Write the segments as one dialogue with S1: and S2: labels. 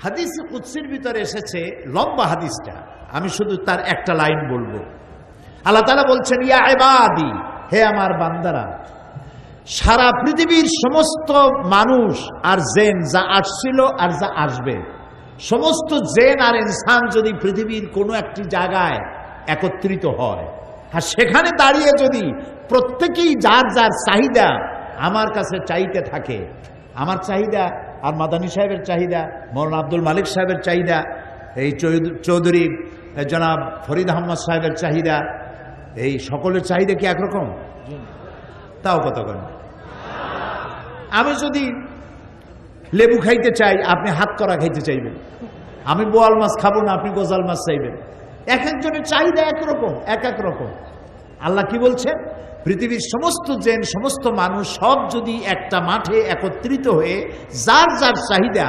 S1: হাদিস কুদসির ভিতরে এসেছে, লম্বা হাদিসটা, আমি শুধু তার একটা লাইন বলবো। আল্লাহ তাআলা বলছেন, ইয়া ইবাদি, হে আমার বান্দারা, সারা পৃথিবীর সমস্ত মানুষ আর জিন যা আসছিল আর যা আসবে, সমস্ত জিন আর ইনসান যদি পৃথিবীর কোনো একটি জায়গায় একত্রিত হয় আর সেখানে দাঁড়িয়ে যদি প্রত্যেকেই যার যার চাহিদা আমার কাছে চাইতে থাকে, আমার চাহিদা আর মাদানী সাহেবের চাহিদা, মৌলানা আব্দুল মালিক সাহেবের চাহিদা, এই চৌধুরী জনাব ফরিদ আহমদ সাহেবের চাহিদা, এই সকলের চাহিদা কি একরকম? তাও কতক্ষণ। আমি যদি লেবু খাইতে চাই, আপনি হাত করা খাইতে চাইবেন। আমি বোয়াল মাছ খাবো না, আপনি গোজাল মাছ চাইবেন। এক একজনের চাহিদা একরকম, এক এক রকম। আল্লাহ কি বলছেন? পৃথিবীর সমস্ত জিন, সমস্ত মানুষ সব যদি একটা মাঠে একত্রিত হয়ে যার যার চাহিদা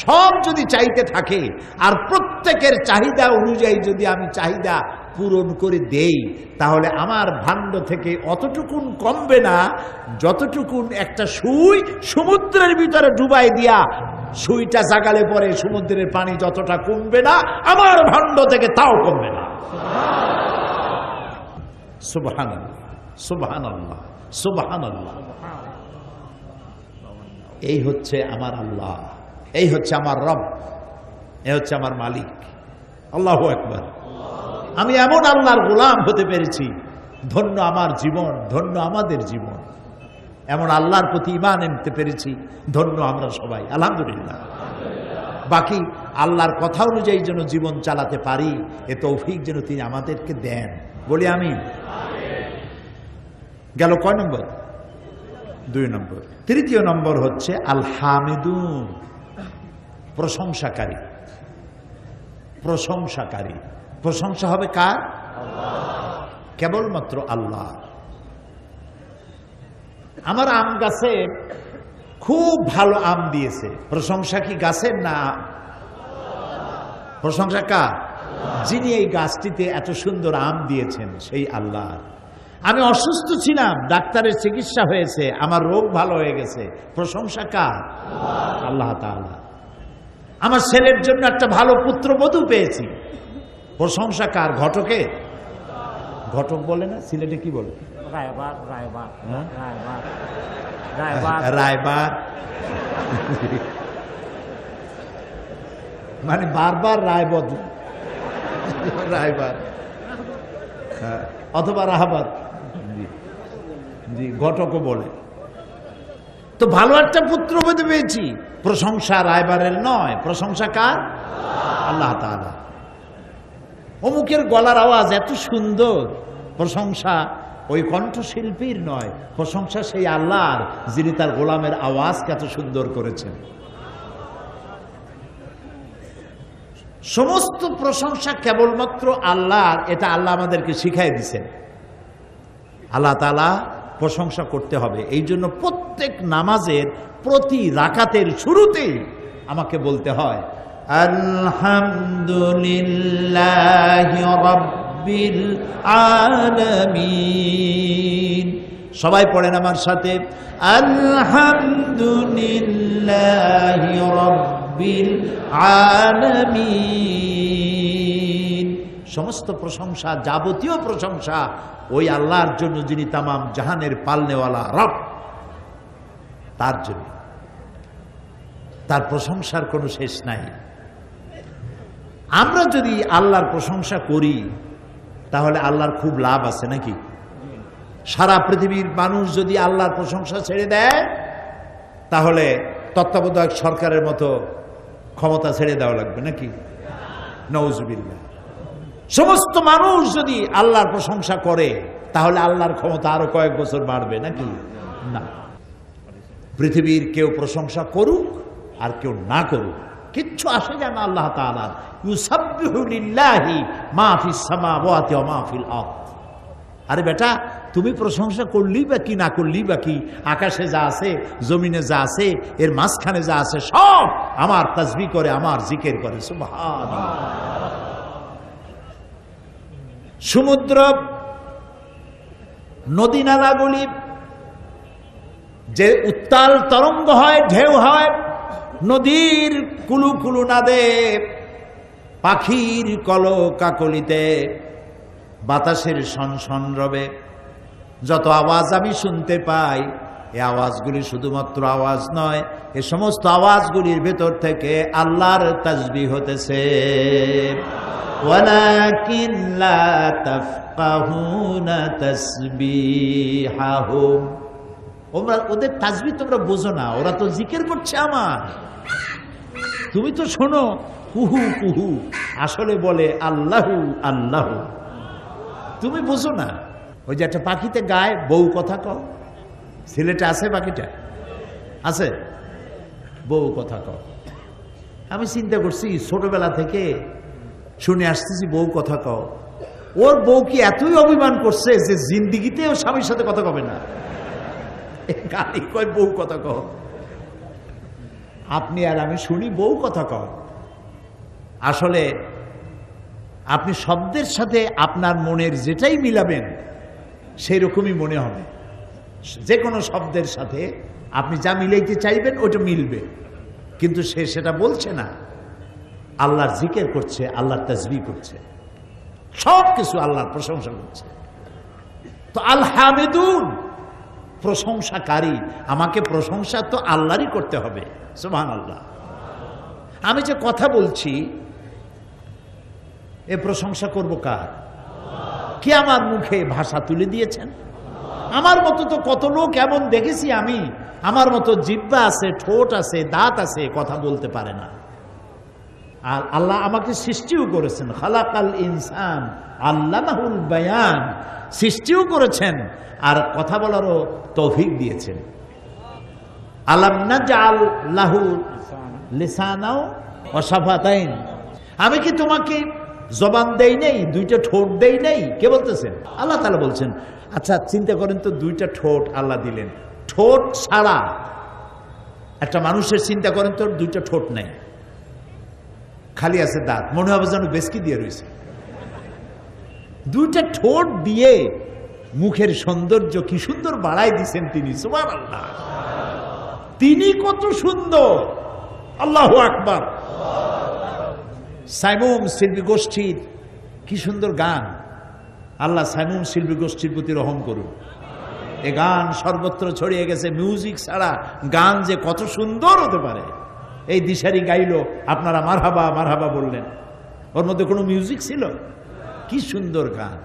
S1: সব যদি চাইতে থাকে আর প্রত্যেকের চাহিদা অনুযায়ী যদি আমি চাহিদা পূরণ করে দেই, তাহলে আমার ভাণ্ড থেকে অতটুকুন কমবে না যতটুকুন একটা সুই সমুদ্রের ভিতরে ডুবাই দিয়া সুইটা জাগালে পরে সমুদ্রের পানি যতটা কমবে না, আমার ভাণ্ড থেকে তাও কমবে না। সুবহানাল্লাহ, সুবহানাল্লাহ, সুবহানাল্লাহ। এই হচ্ছে আমার আল্লাহ, এই হচ্ছে আমার রব, এই হচ্ছে আমার মালিক। আল্লাহু আকবার। আমি এমন আল্লাহর গোলাম হতে পেরেছি, ধন্য আমার জীবন, ধন্য আমাদের জীবন। এমন আল্লাহর প্রতি ঈমান আনতে পেরেছি, ধন্য আমরা সবাই, আলহামদুলিল্লাহ। বাকি আল্লাহর কথা অনুযায়ী যেন জীবন চালাতে পারি, এ তৌফিক যেন তিনি আমাদেরকে দেন, বলি আমিন। গেল কয় নম্বর? 2 নম্বর। তৃতীয় নম্বর হচ্ছে আল হামিদুন, প্রশংসাকারী। প্রশংসাকারী, প্রশংসা হবে কার? কেবলমাত্র আল্লাহ। আমার আম গাছে খুব ভালো আম দিয়েছে, প্রশংসা কি গাছের না? প্রশংসা কার? যিনি এই গাছটিতে এত সুন্দর আম দিয়েছেন, সেই আল্লাহ। আমি অসুস্থ ছিলাম, ডাক্তারের চিকিৎসা হয়েছে, আমার রোগ ভালো হয়ে গেছে, প্রশংসা কার? আল্লাহ তাআলা। আমার ছেলের জন্য একটা ভালো পুত্রবধূ পেয়েছি, প্রশংসা কার? ঘটকে? ঘটক বলে না, সিলেটে কি বলে? রায়বার। রায়বার মানে বারবার রায় বদল, রায়বার অথবা রাহাবাদ, জি ঘটকও বলে। তো ভালো একটা পুত্রবধূ পেয়েছি, প্রশংসা রায়বারের নয়, প্রশংসা কার? আল্লাহ তাআলা। অমুকের গলার আওয়াজ এত সুন্দর, প্রশংসা ওই কণ্ঠশিল্পীর নয়, প্রশংসা সেই আল্লাহর, যিনি তার গোলামের আওয়াজকে এত সুন্দর করেছেন। সমস্ত প্রশংসা কেবলমাত্র আল্লাহর, এটা আল্লাহ আমাদেরকে শিখাই দিয়েছেন। আল্লাহ তাআলা প্রশংসা করতে হবে। এই জন্য প্রত্যেক নামাজের প্রতি রাকাতের শুরুতেই আমাকে বলতে হয় আলহামদুলিল্লাহি রাব্বিল আলামিন। সবাই পড়েন আমার সাথে, আলহামদুলিল্লাহি রাব্বিল আলামিন। সমস্ত প্রশংসা, যাবতীয় প্রশংসা ওই আল্লাহর জন্য, যিনি তামাম জাহানের পালনেওয়ালা রব, তার জন্য। তার প্রশংসার কোনো শেষ নাই। আমরা যদি আল্লাহর প্রশংসা করি তাহলে আল্লাহর খুব লাভ আছে নাকি? সারা পৃথিবীর মানুষ যদি আল্লাহর প্রশংসা ছেড়ে দেয় তাহলে তত্ত্বাবধায়ক সরকারের মতো ক্ষমতা ছেড়ে দেওয়া লাগবে নাকি? নাউজুবিল্লাহ। সমস্ত মানুষ যদি আল্লাহর প্রশংসা করে তাহলে আল্লাহর ক্ষমতা আরো কয়েক বছর বাড়বে নাকি? না। পৃথিবীর কেউ প্রশংসা করুক আর কেউ না করুক, কিচ্ছু আসে যায় না আল্লাহ তাআলার। ইউসাব্বিহু লিল্লাহি মা ফিস সামাওয়াতি ওয়া মা ফিল আরদ। আরে বেটা, তুমি প্রশংসা করলেই বা কি, না করলেই বা কি, আকাশে যা আছে, জমিনে যা আছে, এর মাঝখানে যা আছে, সব আমার তাসবিহ করে, আমার জিকির করে। সুবহানাল্লাহ। সমুদ্র, নদী নালাগুলি যে উত্তাল তরঙ্গ হয়, ঢেউ হয়, নদীর কুলু কুলু নাদে, পাখির কলকাকলিতে, বাতাসের সনসন রবে, যত আওয়াজ আমি শুনতে পাই, এই আওয়াজগুলি শুধুমাত্র আওয়াজ নয়, এ সমস্ত আওয়াজগুলির ভেতর থেকে আল্লাহর তাসবিহ হতেছে। ওয়ালাকিন লা তাফকাহুনা তাসবিহাহুম, ওদের তাসবিহ তোমরা বোঝো না, ওরা তো জিকির করছে আমার, তুমি তো শোনো কুহু কুহু, আসলে বলে আল্লাহু আল্লাহু, তুমি বোঝো না। ওই যে একটা পাখিতে গায় বউ কথা কও, সিলেটে আছে পাখিটা, আছে বউ কথা কও। আমি চিন্তা করছি ছোটবেলা থেকে শুনে আসতেছি বউ কথা কও, ওর বউ কি এতই অভিমান করছে যে জিন্দিগিতেও স্বামীর সাথে কথা কবে না, গালি কয় বউ কথা কও। আপনি আর আমি শুনি বউ কথা কও, আসলে আপনি শব্দের সাথে আপনার মনের যেটাই মিলাবেন সেই রকমই মনে হবে। যে কোনো শব্দের সাথে আপনি যা মিলাইতে চাইবেন ওটা মিলবে, কিন্তু সে সেটা বলছে না, আল্লাহর জিকির করছে, আল্লাহর তাসবিহ করছে, সব কিছু আল্লাহর প্রশংসা করছে। তো আল হামিদুন, প্রশংসাকারী। আমাকে প্রশংসা তো আল্লাহরই করতে হবে, সুবহানাল্লাহ। আমি যে কথা বলছি এ প্রশংসা করব কার? কে আমার মুখে ভাষা তুলে দিয়েছেন? আমার মতো তো কত লোক এমন দেখেছি আমি, আমার মতো জিহ্বা আছে, ঠোঁট আছে, দাঁত আছে, কথা বলতে পারে না। আর আল্লাহ আমাকে সৃষ্টিও করেছেন, খালাকাল ইনসান আল্লামাহুল বায়ান, সৃষ্টিও করেছেন আর কথা বলারও তৌফিক দিয়েছেন। আলাম নাজআল লাহু লিসানাও ওয়া শাফাতাইন, আমি কি তোমাকে জবান দেই নেই, দুইটা ঠোঁট দেই নেই? কে বলতেছেন? আল্লাহ তাআলা বলছেন। আচ্ছা চিন্তা করেন তো, দুইটা ঠোঁট আল্লাহ দিলেন, ঠোঁট ছাড়া একটা মানুষের চিন্তা করেন তো দুইটা ঠোঁট নাই, খালি আছে দাঁত, মনে হবে যেন বেসকি দিয়ে রয়েছে। দুইটা ঠোঁট দিয়ে মুখের সৌন্দর্য কি সুন্দর বাড়াই দিয়েছেন তিনি, সুবহানাল্লাহ। তিনি কত সুন্দর, আল্লাহু আকবার। সাইমুম শিল্পী গোষ্ঠীর কি সুন্দর গান, আল্লাহ সাইমুম শিল্পী গোষ্ঠীর প্রতি রহম করুন। এ গান সর্বত্র ছড়িয়ে গেছে, মিউজিক ছাড়া গান যে কত সুন্দর হতে পারে। এই দিশারি গাইলো, আপনারা মারহাবা মারহাবা বললেন, ওর মধ্যে কোনো মিউজিক ছিল? কি সুন্দর গান।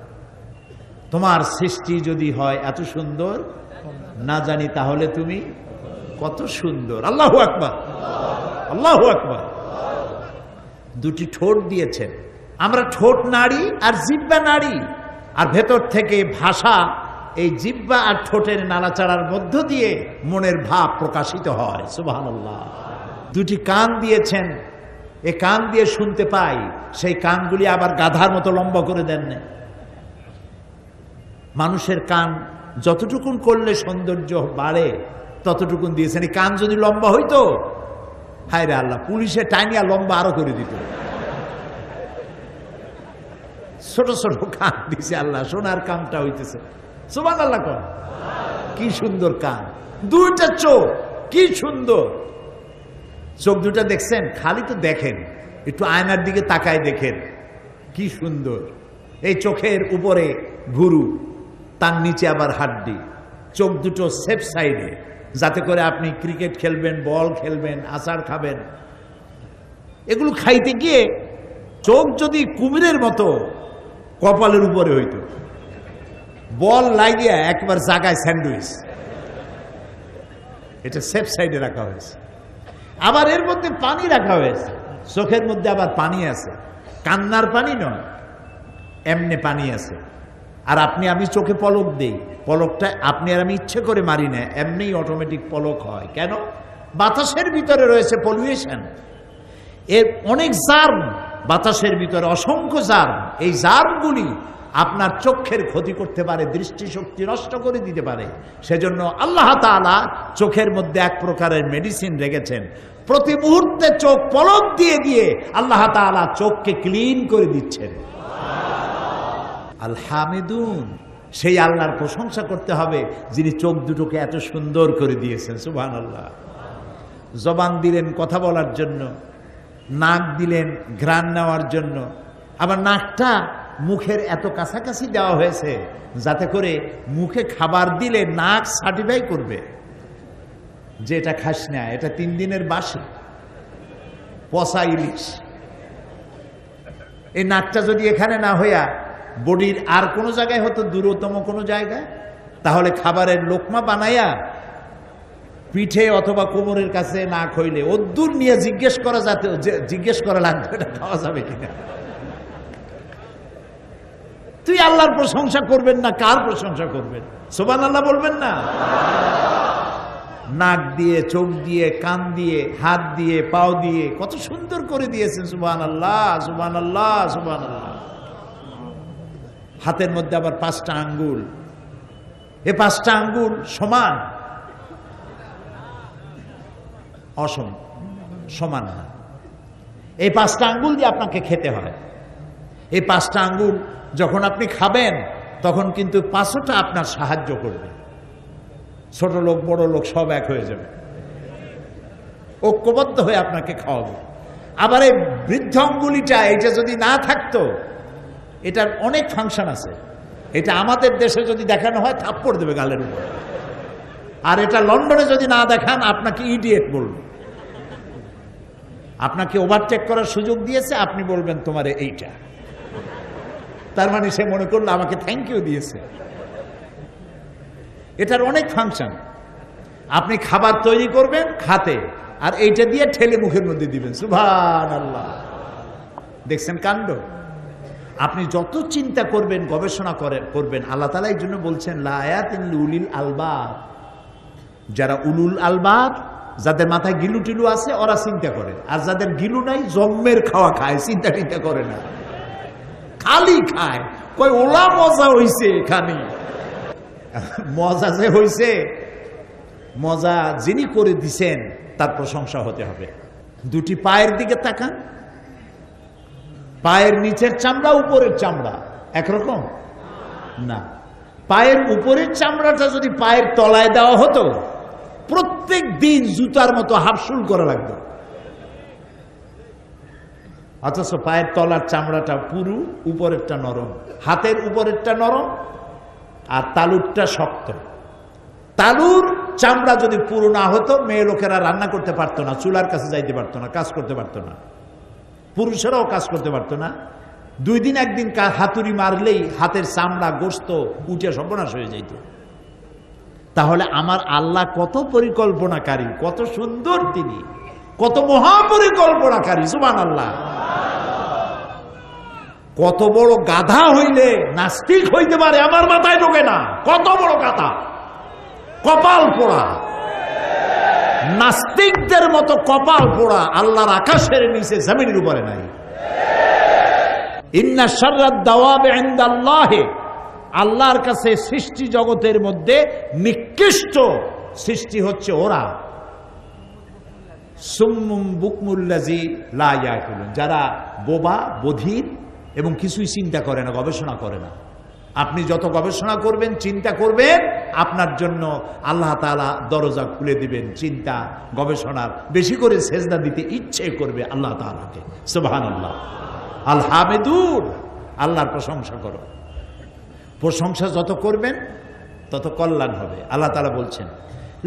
S1: তোমার সৃষ্টি যদি হয় এত সুন্দর, না জানি তাহলে তুমি কত সুন্দর। আল্লাহু আকবার, আল্লাহু আকবার। দুটি ঠোঁট দিয়েছেন, আমরা ঠোঁট নাড়ি আর জিহ্বা নাড়ি, আর ভেতর থেকে ভাষা এই জিহ্বা আর ঠোঁটের নাড়াচাড়ার মধ্য দিয়ে মনের ভাব প্রকাশিত হয়, সুবহানাল্লাহ। দুটি কান দিয়েছেন, এ কান দিয়ে শুনতে পাই, সেই কানগুলি আবার গাধার মতো লম্বা করে দেন না। মানুষের কান যতটুকুন করলে সৌন্দর্য বাড়ে ততটুকুন দিয়েছেন। এই কান যদি লম্বা হইতো, হায় রে আল্লাহ, পুলিশে টাইনিয়া লম্বা আরো করে দিত। ছোট ছোট কান দিছে আল্লাহ, সোনার কানটা হইতেছে, সুবহানাল্লাহ। কোন কি সুন্দর কান, দুইটা চোখ কি সুন্দর। চোখ দুটা দেখছেন? খালি তো দেখেন, একটু আয়নার দিকে তাকায় দেখেন কি সুন্দর। এই চোখের উপরে ভুরু, তার নিচে আবার হাড্ডি, চোখ দুটো সেফ সাইডে, যাতে করে আপনি ক্রিকেট খেলবেন, বল খেলবেন, আচার খাবেন। এগুলো খাইতে গিয়ে চোখ যদি কুমিরের মতো কপালের উপরে হইতো, বল লাগিয়া একবার জায়গায় স্যান্ডউইচ, এটা সেফ সাইডে রাখা হয়েছে। আবার এর মধ্যে পানি রাখা হয়েছে, চোখের মধ্যে আবার পানি আছে, কান্নার পানি নয়, এমনি পানি আছে। আর আপনি আমি চোখে পলক দেই, পলকটা আপনি আর আমি ইচ্ছে করে মারি না, এমনি অটোমেটিক পলক হয়। কেন? বাতাসের ভিতরে রয়েছে পলিউশন, এর অনেক জার্ম বাতাসের ভিতরে, অসংখ্য জার্ম। এই জার্মগুলি আপনার চোখের ক্ষতি করতে পারে, দৃষ্টিশক্তি নষ্ট করে দিতে পারে। সেজন্য আল্লাহ তাআলা চোখের মধ্যে এক প্রকারের মেডিসিন রেখেছেন। প্রতি মুহূর্তে চোখ পলক দিয়ে দিয়ে আল্লাহ তাআলা চোখকে ক্লিন করে দিচ্ছেন। আল হামিদুন, সেই আল্লাহর প্রশংসা করতে হবে যিনি চোখ দুটোকে এত সুন্দর করে দিয়েছেন, সুবহানাল্লাহ। জবান দিলেন কথা বলার জন্য, নাক দিলেন ঘ্রাণ নেওয়ার জন্য, আবার নাকটা মুখের এত কাছাকাছি দেওয়া হয়েছে যাতে করে মুখে খাবার দিলে নাক সার্টিফাই করবে যে এটা খাস না, এটা 3 দিনের বাসি পচা ইলিশ। এই নাকটা যদি এখানে না হইয়া বডির আর কোনো জায়গায় হতো, দূরতম কোনো জায়গায়, তাহলে খাবারের লোকমা বানাইয়া পিঠে অথবা কোমরের কাছে নাক হইলে অদ্দূর নিয়ে জিজ্ঞেস করা লাগবে এটা খাওয়া যাবে কিনা। তুই আল্লাহর প্রশংসা করবেন না, কার প্রশংসা করবেন? সুবহানাল্লাহ বলবেন না? নাক দিয়ে, চোখ দিয়ে, কান দিয়ে, হাত দিয়ে, পাও দিয়ে কত সুন্দর করে দিয়েছেন। সুবহানাল্লাহ, সুবহানাল্লাহ, সুবহানাল্লাহ। হাতের মধ্যে আবার 5টা আঙ্গুল, এ 5টা আঙ্গুল সমান সমান না, এই 5টা আঙ্গুল দিয়ে আপনাকে খেতে হয়। এই 5টা আঙ্গুল যখন আপনি খাবেন তখন কিন্তু 5টা আপনার সাহায্য করবে। ছোট লোক বড় লোক সব এক হয়ে যাবে, ঐক্যবদ্ধ হয়ে আপনাকে খাওয়াবে। আবার এই বৃদ্ধ আঙ্গুলিটা, এটা যদি না থাকতো, এটার অনেক ফাংশন আছে। এটা আমাদের দেশে যদি দেখানো হয় থাপ্পড় দেবে গালের উপর, আর এটা লন্ডনে যদি না দেখান আপনাকে ইডিয়েট বলবে। আপনাকে ওভারটেক করার সুযোগ দিয়েছে, আপনি বলবেন তোমার এইটা, তার মানে সে মনে করলো আমাকে থ্যাংক ইউ দিয়েছে। এটার অনেক ফাংশন। আপনি খাবার তৈরি করবেন খাতে, আর এইটা দিয়ে ঠেলে মুখের মধ্যে দিবেন। সুবহানাল্লাহ, দেখছেন কাণ্ড? আপনি যত চিন্তা করবেন, গবেষণা করবেন, আল্লাহ তাআলা এই জন্য বলছেন লা আয়াতিন লিউলিল আলবাব। যারা উলুল আলবাব, যাদের মাথায় গিলু টিলু আছে, ওরা চিন্তা করে, আর যাদের গিলু নাই জম্মের খাওয়া খায়, চিন্তা টিন্তা করে না, খালি খায়। কই ওলা মজা হইছে, এখানে মজা যে হইছে, মজা যিনি করে দিছেন তার প্রশংসা হতে হবে। 2টি পায়ের দিকে তাকান, পায়ের নিচের চামড়া উপরের চামড়া একরকম না। পায়ের উপরের চামড়াটা যদি পায়ের তলায় দেওয়া হতো, প্রত্যেক দিন জুতার মতো হাফসুল করা লাগতো। অথচ পায়ের তলার চামড়াটা পুরু, উপরেরটা নরম। হাতের উপরেরটা নরম আর তালুরটা শক্ত। তালুর চামড়া যদি পুরু না হতো, মেয়ে লোকেরা রান্না করতে পারতো না, চুলার কাছে যাইতে পারতো না, কাজ করতে পারতো না, পুরুষেরাও কাজ করতে পারতো না। 2 দিন 1 দিন হাতুড়ি মারলেই হাতের চামড়া গোস্ত উঠে সর্বনাশ হয়ে যাইত। তাহলে আমার আল্লাহ কত পরিকল্পনাকারী, কত সুন্দর তিনি, কত মহাপরিকল্পনাকারী। সুবহানাল্লাহ। কত বড় গাধা হইলে নাস্তিক হইতে পারে আমার মাথায় ঢোকে না। কত বড় গাধা, কপাল পোড়া, নাস্তিকদের মতো কপাল পোড়া আল্লাহর আকাশের নিচে জমিনের উপরে নাই। ইন্না শাররাদ দাওয়াবি ইনদাল্লাহি, আল্লাহর কাছে সৃষ্টি জগতের মধ্যে নিকৃষ্ট সৃষ্টি হচ্ছে ওরা। সুম্মুম বুকমুল্লাযী লা ইয়াকুলুন, যারা বোবা, বধির এবং কিছুই চিন্তা করে না, গবেষণা করে না। আপনি যত গবেষণা করবেন, চিন্তা করবেন, আপনার জন্য আল্লাহ তাআলা দরজা খুলে দিবেন চিন্তা গবেষণার। বেশি করে সেজদা দিতে ইচ্ছে করবে আল্লাহ তাআলাকে। সুবহানাল্লাহ। আল হামিদুন, আল্লাহর প্রশংসা করো। প্রশংসা যত করবেন তত কল্যাণ হবে। আল্লাহ তাআলা বলছেন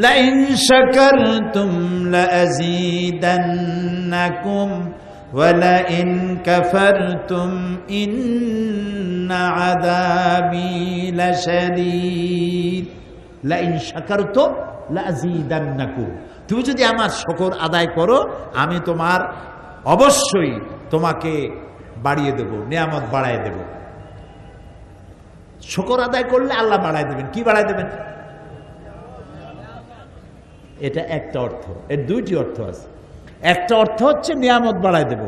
S1: লাইন শাকারতুম লাযীদান্নাকুম ওয়া লাইন কাফারতুম ইন্না আযাবি লাশাদীদ। লাইন শাকারতুম লাযীদান্নাকুম, তুমি যদি আমার শুকর আদায় করো, আমি তোমার অবশ্যই তোমাকে বাড়িয়ে দেব, নিয়ামত বাড়ায় দেব। শুকর আদায় করলে আল্লাহ বাড়ায় দেবেন। কি বাড়ায় দেবেন? এটা একটা অর্থ, এর 2টি অর্থ আছে। একটা অর্থ হচ্ছে নিয়ামত বাড়ায় দেব,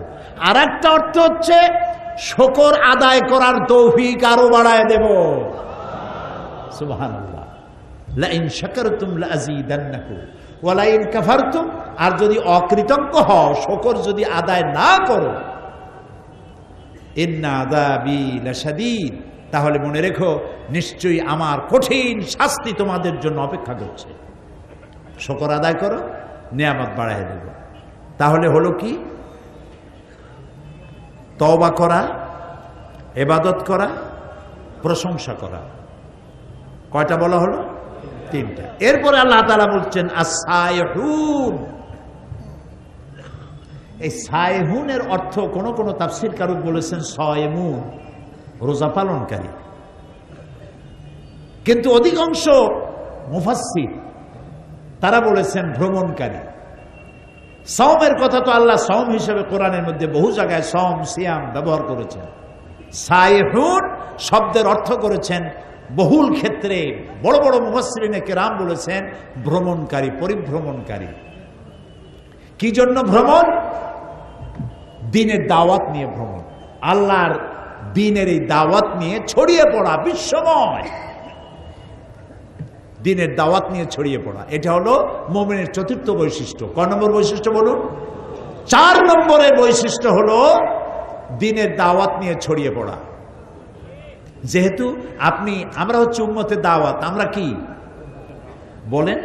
S1: আর একটা অর্থ হচ্ছে শুকর আদায় করার তৌফিক আরো বাড়ায় দেব। সুবহানাল্লাহ। লাইন শাকারতুম লাযীদান্নাকুম ওয়া লাইন কাফারতুম, আর যদি অকৃতজ্ঞ হও, শুকর যদি আদায় না করো, ইন্না আযাবি লাশাদীদ, তাহলে মনে রেখো নিশ্চয়ই আমার কঠিন শাস্তি তোমাদের জন্য অপেক্ষা করছে। শুকর আদায় করো, নিয়ামত বাড়ায় দেব। তাহলে হলো কি? তওবা করা, ইবাদত করা, প্রশংসা করা। কয়টা বলা হলো? 3টা। এরপরে আল্লাহ তাআলা বলছেন as-সাইহুন। এই সাইহুনের অর্থ কোন কোন তাফসীরকারক বলেছেন সায়মুন, রোজা পালনকারী, কিন্তু অধিকাংশ মুফাসসির তারা বলেছেন ভ্রমণকারী। সাওমের কথা তো আল্লাহ সাওম হিসেবে কোরআনের মধ্যে বহু জায়গায় সাওম সিয়াম ব্যবহার করেছেন। সাইহুন শব্দের অর্থ করেছেন বহুল ক্ষেত্রে বড় বড় মুফাসসিরিনে কেরাম বলেছেন ভ্রমণকারী, পরিভ্রমণকারী। কি জন্য ভ্রমণ? দ্বীনের দাওয়াত নিয়ে ভ্রমণ, আল্লাহর দ্বীনের এই দাওয়াত নিয়ে ছড়িয়ে পড়া, বিশ্বময় দ্বীনের দাওয়াত নিয়ে ছড়িয়ে পড়া। এটা হলো মুমিনের চতুর্থ বৈশিষ্ট্য। কয় নম্বর বৈশিষ্ট্য বলুন? 4 নম্বরের বৈশিষ্ট্য হলো দ্বীনের দাওয়াত নিয়ে ছড়িয়ে পড়া। যেহেতু আমরা হচ্ছে উম্মতে দাওয়াত, আমরা কি বলেন?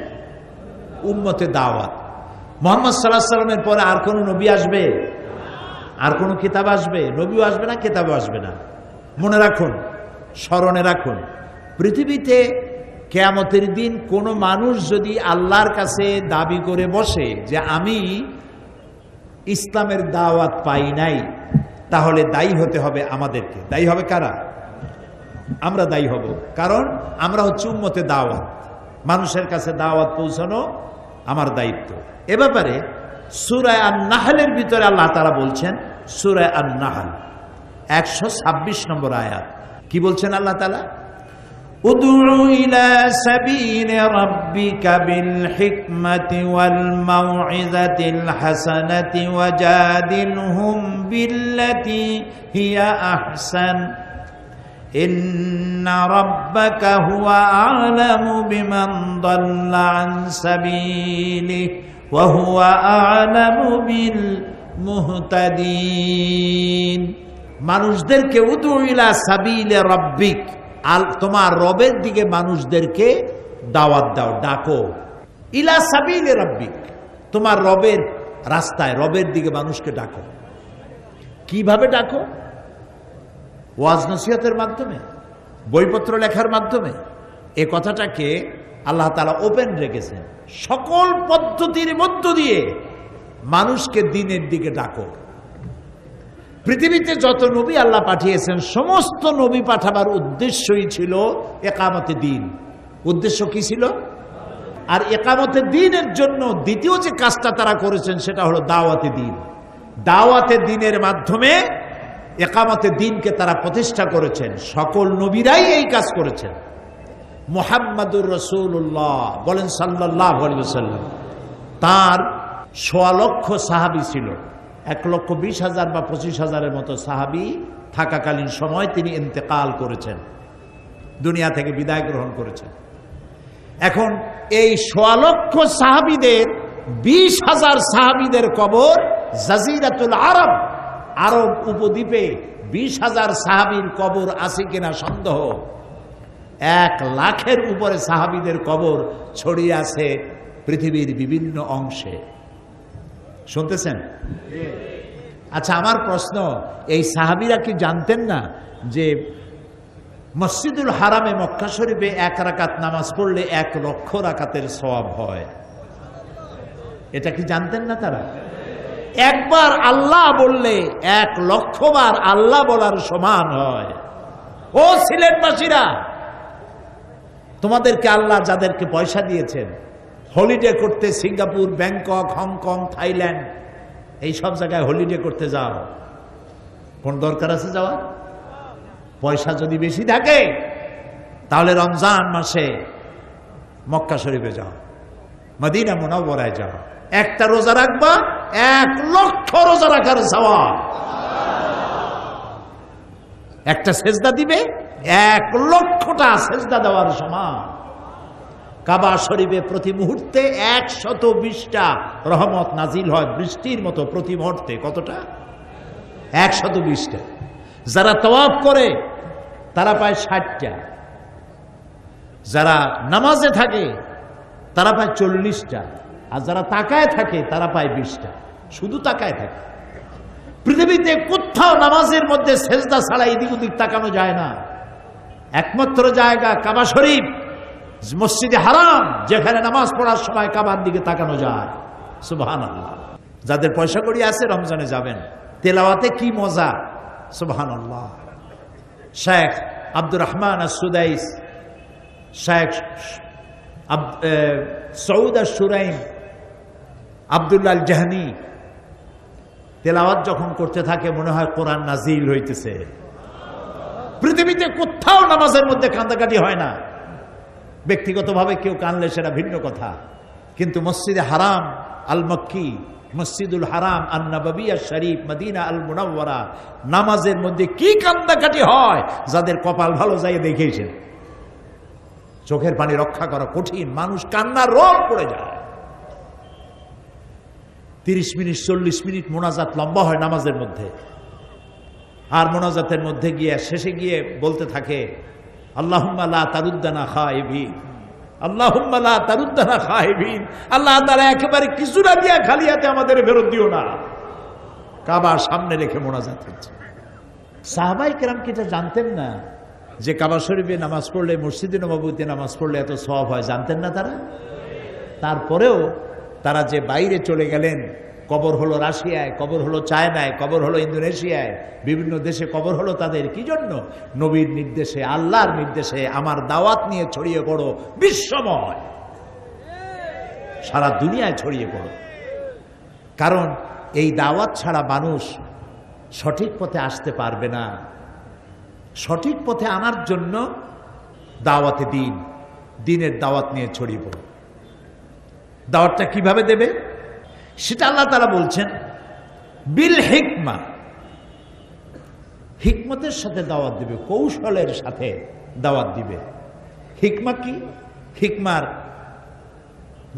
S1: উম্মতে দাওয়াত। মুহাম্মদ সাল্লাল্লাহু আলাইহি সাল্লামের পরে আর কোন নবী আসবে? আর কোন কিতাব আসবে? নবীও আসবে না, কিতাবও আসবে না। মনে রাখুন, স্মরণে রাখুন, পৃথিবীতে কিয়ামতের দিন কোন মানুষ যদি আল্লাহর কাছে দাবি করে বসে যে আমি ইসলামের দাওয়াত পাই নাই, তাহলে দায়ী হতে হবে আমাদেরকে। দায়ী হবে কারা? আমরা দায়ী হব, কারণ আমরা হচ্ছে উম্মতে দাওয়াত। মানুষের কাছে দাওয়াত পৌঁছানো আমার দায়িত্ব। এ ব্যাপারে সূরা আন-নাহলের ভিতরে আল্লাহ তাআলা বলছেন, সূরা আন-নাহল 126 নম্বর আয়াত। কি বলছেন আল্লাহ তাআলা? উদউ ইলা সাবিলি রাব্বিকা বিল হিকমাতি ওয়াল মাউইযাতিল হাসানাতি ওয়াজাদিলহুম বিল্লাতি হিয়া আহসান ইন্না রাব্বাকা হুয়া আ'লামু বিমান দাল্লা আন সাবিলিহি ওয়া হুয়া আ'লামু বিল মুহতাদিন। মানুষদেরকে উদউ ইলা সাবিলি রাব্বিক, তোমার রবের দিকে মানুষদেরকে দাওয়াত দাও, ডাকো। ইলা সাবিলি রাব্বিক, তোমার রবের রাস্তায়, রবের দিকে মানুষকে ডাকো। কিভাবে ডাকো? ওয়াজ নসিহতের মাধ্যমে, বইপত্র লেখার মাধ্যমে। এ কথাটাকে আল্লাহ তাআলা ওপেন রেখেছেন। সকল পদ্ধতির মধ্য দিয়ে মানুষকে দ্বীনের দিকে ডাকো। পৃথিবীতে যত নবী আল্লাহ পাঠিয়েছেন, সমস্ত নবী পাঠাবার উদ্দেশ্যই ছিল ইকামতে দ্বীন। উদ্দেশ্য কি ছিল? আর ইকামতে দ্বীনের জন্য দ্বিতীয় যে কাজটা তারা করেছেন সেটা হলো দাওয়াতে দ্বীন। দাওয়াতে দ্বীনের মাধ্যমে ইকামতে দ্বীনকে তারা প্রতিষ্ঠা করেছেন। সকল নবীরাই এই কাজ করেছেন। মুহাম্মাদুর রাসূলুল্লাহ বলেন সাল্লাল্লাহু আলাইহি ওয়াসাল্লাম, তার ১.৫ লক্ষ সাহাবী ছিল। ১,২০,০০০ বা ২৫,০০০-এর মতো সাহাবী থাকাকালীন সময় তিনি ইন্তেকাল করেছেন, দুনিয়া থেকে বিদায় গ্রহণ করেছেন। এখন এই ১.৫ লক্ষ সাহাবীদের ২০,০০০ সাহাবীদের কবর জাজিরাতুল আরব, আরব উপদ্বীপে ২০,০০০ সাহাবীর কবর আছে কিনা সন্দেহ। ১ লাখের উপরে সাহাবীদের কবর ছড়িয়ে আছে পৃথিবীর বিভিন্ন অংশে। শুনতেছেন? আচ্ছা, আমার প্রশ্ন, এই সাহাবীরা কি জানতেন না যে মসজিদুল হারামে মক্কা শরীফে ১ রাকাত নামাজ পড়লে ১ লক্ষ রাকাতের সওয়াব হয়? এটা কি জানতেন না তারা? একবার আল্লাহ বললে ১ লক্ষ বার আল্লাহ বলার সমান হয়। ও সিলেটবাসীরা, তোমাদেরকে আল্লাহ যাদেরকে পয়সা দিয়েছেন হলিডে করতে, সিঙ্গাপুর, ব্যাংকক, হংকং, থাইল্যান্ড, এই সব জায়গায় হলিডে করতে যাও, কোন দরকার আছে যাওয়া? পয়সা যদি বেশি থাকে তাহলে রমজান মাসে মক্কা শরীফে যাও, মদিনা মুনাওয়ারায় যাও। একটা রোজা রাখবা, ১ লক্ষ রোজা রাখার সওয়াব। একটা সেজদা দিবে, ১ লক্ষটা সেজদা দেওয়ার সমান। কাবা শরীফে প্রতি মুহূর্তে ১২০টা রহমত নাজিল হয় বৃষ্টির মতো প্রতি মুহূর্তে। কতটা? ১২০টা। যারা তাওয়াফ করে তারা পায় ৬০টা, যারা নামাজে থাকে তারা পায় ৪০টা। আর যারা তাকায় থাকে তারা পায় 20টা। শুধু তাকায় থাকে। পৃথিবীতে কোথাও নামাজের মধ্যে সেজদা ছাড়া এদিক ওদিক তাকানো যায় না। একমাত্র জায়গা কাবা শরীফ, মসজিদে হারাম, যেখানে নামাজ পড়ার সময় কাবার দিকে তাকানো যায়। সুবহানাল্লাহ। যাদের পয়সা কড়ি আছে রমজানে যাবেন, তেলাওয়াতে কি মজা। সুবহানাল্লাহ। শেখ আব্দুর রহমান আস-সুদাইস, শেখ সৌদ আশ-শুরাইম, আব্দুল্লাহ আল জাহনি তেলাওয়াত যখন করতে থাকে মনে হয় কোরআন নাজিল হইতেছে। পৃথিবীতে কোথাও নামাজের মধ্যে কান্দাকাটি হয় না। ব্যক্তিগতভাবে কেউ কানলে সেটা ভিন্ন কথা, কিন্তু মসজিদে হারাম আল মক্কি, মসজিদুল হারাম আন নববিয়া শরীফ, মদিনা আল মুনাওয়ারা, নামাজের মধ্যে কি কান্দাকাটি হয় যাদের কপাল ভালো যায় দেখেছেন। চোখের পানি রক্ষা করা কঠিন, মানুষ কান্নার রোগ পড়ে যায়। 30 মিনিট 40 মিনিট মোনাজাত লম্বা হয় নামাজের মধ্যে। আর মোনাজাতের মধ্যে গিয়ে শেষে গিয়ে বলতে থাকে আল্লাহুম্মা লা তারুদ্দানা খাইবিন, আল্লাহুম্মা লা তারুদ্দানা খাইবিন। আল্লাহ তাআলা একেবারে কিছু না দিয়া খালি হাতে আমাদের ফেরত দিও না। কাবার সামনে রেখে মোনাজাত হচ্ছে। সাহাবায়ে কেরাম কি এটা জানতেন না যে কাবা শরীফে নামাজ পড়লে, মসজিদে নববীতে নামাজ পড়লে এত সওয়াব হয়? জানতেন না তারা? তারপরেও তারা যে বাইরে চলে গেলেন, কবর হলো রাশিয়ায়, কবর হলো চায়নায়, কবর হলো ইন্দোনেশিয়ায়, বিভিন্ন দেশে কবর হলো তাদের কি জন্য? নবীর নির্দেশে, আল্লাহর নির্দেশে আমার দাওয়াত নিয়ে ছড়িয়ে পড়ো বিশ্বময়, সারা দুনিয়ায় ছড়িয়ে পড়ো। কারণ এই দাওয়াত ছাড়া মানুষ সঠিক পথে আসতে পারবে না। সঠিক পথে আনার জন্য দাওয়াতে দিন, দিনের দাওয়াত নিয়ে ছড়িয়ে পড়ো। দাওয়াতটা কিভাবে দেবে সেটা আল্লাহ তাআলা বলছেন বিল হিকমা, হিকমতের সাথে দাওয়াত দিবে, কৌশলের সাথে দাওয়াত দিবে। হিকমা কি? হিকমার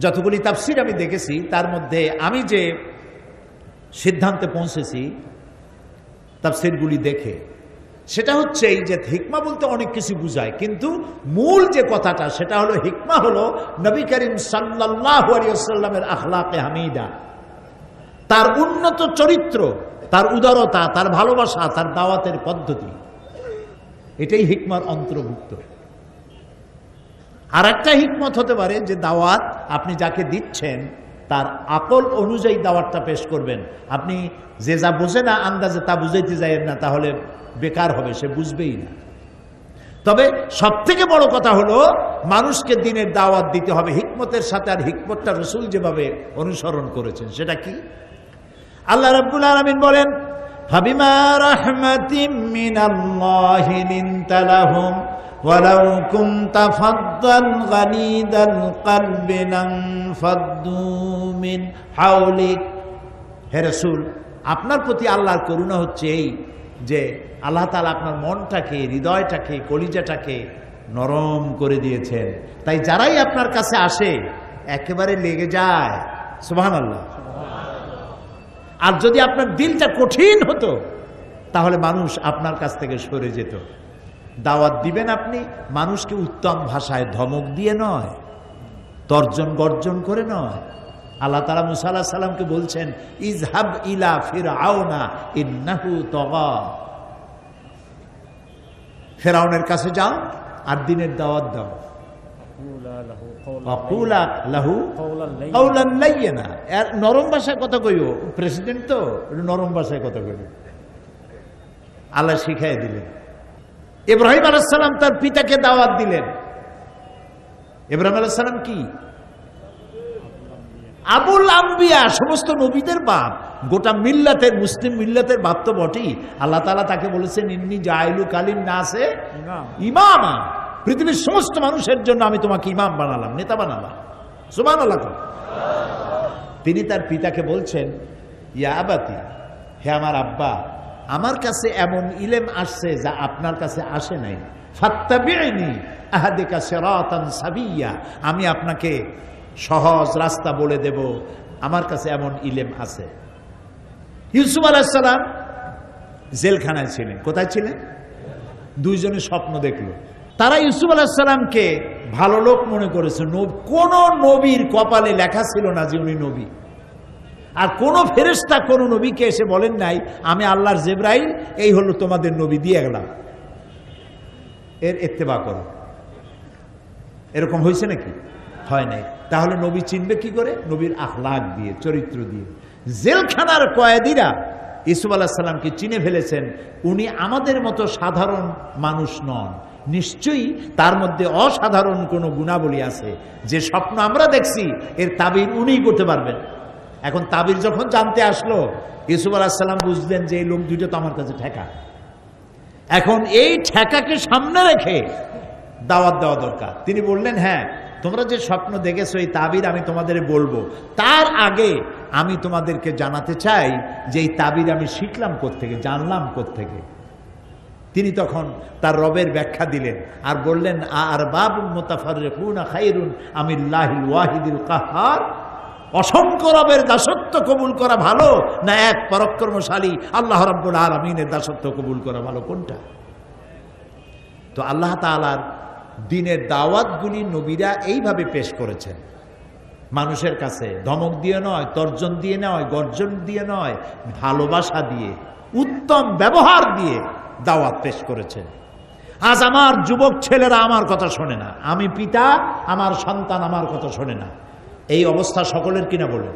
S1: যতগুলি তাফসীর আমি দেখেছি তার মধ্যে আমি যে সিদ্ধান্তে পৌঁছেছি তাফসীরগুলি দেখে, সেটা হচ্ছে এই যে হিকমা বলতে অনেক কিছু বুঝায়, কিন্তু মূল যে কথাটা সেটা হলো হিকমা হলো নবী করিম সাল্লাল্লাহু আলাইহি ওয়াসাল্লামের আখলাকে হামিদা, তার উন্নত চরিত্র, তার উদারতা, তার ভালোবাসা, তার দাওয়াতের পদ্ধতি, এটাই হিকমার অন্তর্ভুক্ত। আর একটা হিকমত হতে পারে যে দাওয়াত আপনি যাকে দিচ্ছেন তার আকল অনুযায়ী দাওয়াতটা পেশ করবেন। আপনি যে যা বোঝে না আন্দাজে তা বুঝাইতে যাইয়েন না, তাহলে বেকার হবে, সে বুঝবেই না। তবে সবথেকে বড় কথা হলো মানুষকে দ্বীনের দাওয়াত দিতে হবে হিকমতের সাথে। আর হিকমতটা রাসূল যেভাবে অনুসরণ করেছেন সেটা কি? আল্লাহ রাব্বুল আলামিন বলেন ফাবিমা রাহমাতিম মিনাল্লাহি লিনতা লাহুম ওয়ালাউ কুনতা ফাদ্দান গালিদাল কলবি লানফাদ্দু মিন হাওলিক। হে রাসূল, আপনার প্রতি আল্লাহর করুণা হচ্ছে এই যে আল্লাহ তাআলা আপনার মনটাকে, হৃদয়টাকে, কলিজাটাকে নরম করে দিয়েছেন। তাই যারাই আপনার কাছে আসে একেবারে লেগে যায়। সুবহানাল্লাহ। আর যদি আপনার দিলটা কঠিন হতো তাহলে মানুষ আপনার কাছ থেকে সরে যেত। দাওয়াত দিবেন আপনি মানুষকে উত্তম ভাষায় ধমক দিয়ে নয়, তর্জন গর্জন করে নয়। আল্লাহ তাআলা মুসা আলাইহিস সালামকে বলছেন ইযহাব ইলা ফিরআউনা ইন্নাহু তাগা, ফিরআউনের কাছে যাও আর দ্বীনের দাওয়াত দাও। ওয়াকুলা লাহু কাওলান লাইয়িনা, এর নরম ভাষায় কথা কইও। প্রেসিডেন্ট তো নরম ভাষায় কথা কইও। আল্লাহ শিখাই দিলেন। ইব্রাহিম আলাইহিস সালাম তার পিতাকে দাওয়াত দিলেন। ইব্রাহিম আলাইহিস সালাম কি? আবুল আম্বিয়া, সমস্ত নবীদের বাপ, গোটা মিল্লাতের, মুসলিম মিল্লাতের বাপ তো বটেই। আল্লাহ তাআলা তাকে বলেছেন ইন্নী জাইলু কালিন নাসে ইমামা, পৃথিবীর সমস্ত মানুষের জন্য আমি তোমাকে ইমাম বানালাম, নেতা বানালাম। সুবহানাল্লাহ। তিনি তার পিতাকে বলছেন ইয়া আবাতি, হে আমার আব্বা, আমার কাছে এমন ইলম আসছে যা আপনার কাছে আসে নাই। ফাত্তাবিউনি আহদিকা সিরাতান সাবিয়্যা, আমি আপনাকে সহজ রাস্তা বলে দেব, আমার কাছে এমন ইলম আছে। ইউসুফ আলাইহিস সালাম জেলখানায় ছিলেন। কোথায় ছিলেন? দুইজনে স্বপ্ন দেখলো। তারা ইউসুফ আলাইহিস সালামকে ভালো লোক মনে করেছে। কোন নবীর কপালে লেখা ছিল না যে উনি নবী। আর কোন ফেরেশতা কোন নবীকে এসে বলেন নাই আমি আল্লাহর জিবরাইল, এই হলো তোমাদের নবী, দিয়ে গেলাম, এর ইত্তেবা করো। এরকম হয়েছে নাকি? হয় নাই। তাহলে নবী চিনবে কি করে? নবীর আখলাক দিয়ে, চরিত্র দিয়ে। জেলখানার কয়েদিরা ইউসুফ আলাইহিস সালামকে চিনে ফেলেছেন, উনি আমাদের মতো সাধারণ মানুষ নন, নিশ্চয়ই তার মধ্যে অসাধারণ কোনো গুণাবলী আছে। যে স্বপ্ন আমরা দেখছি এর তাবির উনিই করতে পারবেন। এখন তাবির যখন জানতে আসলো, ইউসুফ আলাইহিস সালাম বুঝলেন যে এই লোক দুইটা তো আমার কাছে ঠেকা। এখন এই ঠেকাকে সামনে রেখে দাওয়াত দেওয়া দরকার। তিনি বললেন, হ্যাঁ তোমরা যে স্বপ্ন দেখেছো এই তাবির আমি তোমাদের বলবো, তার আগে আমি তোমাদেরকে জানাতে চাই যে এই তাবির আমি শিখলাম কোত্থেকে, জানলাম কোত্থেকে। তিনি তখন তার রবের ব্যাখ্যা দিলেন আর বললেন, আরবাবুন মুতাফাররিকুনা খায়রুন আমিল্লাহিল ওয়াহিদিল কাহ্হার, অসংখ্য রবের দাসত্ব কবুল করা ভালো না এক পরাক্রমশালী আল্লাহ রাব্বুল আলামিনের দাসত্ব কবুল করা ভালো, কোনটা? তো আল্লাহ তাআলার দ্বীনের দাওয়াতগুলি নবীরা এইভাবে পেশ করেছেন, মানুষের কাছে ধমক দিয়ে নয়, তর্জন দিয়ে নয়, গর্জন দিয়ে নয়, ভালোবাসা দিয়ে, উত্তম ব্যবহার দিয়ে দাওয়াত পেশ করেছেন। আজ আমার যুবক ছেলেরা আমার কথা শোনে না, আমি পিতা, আমার সন্তান আমার কথা শোনে না, এই অবস্থা সকলের কিনা বলেন?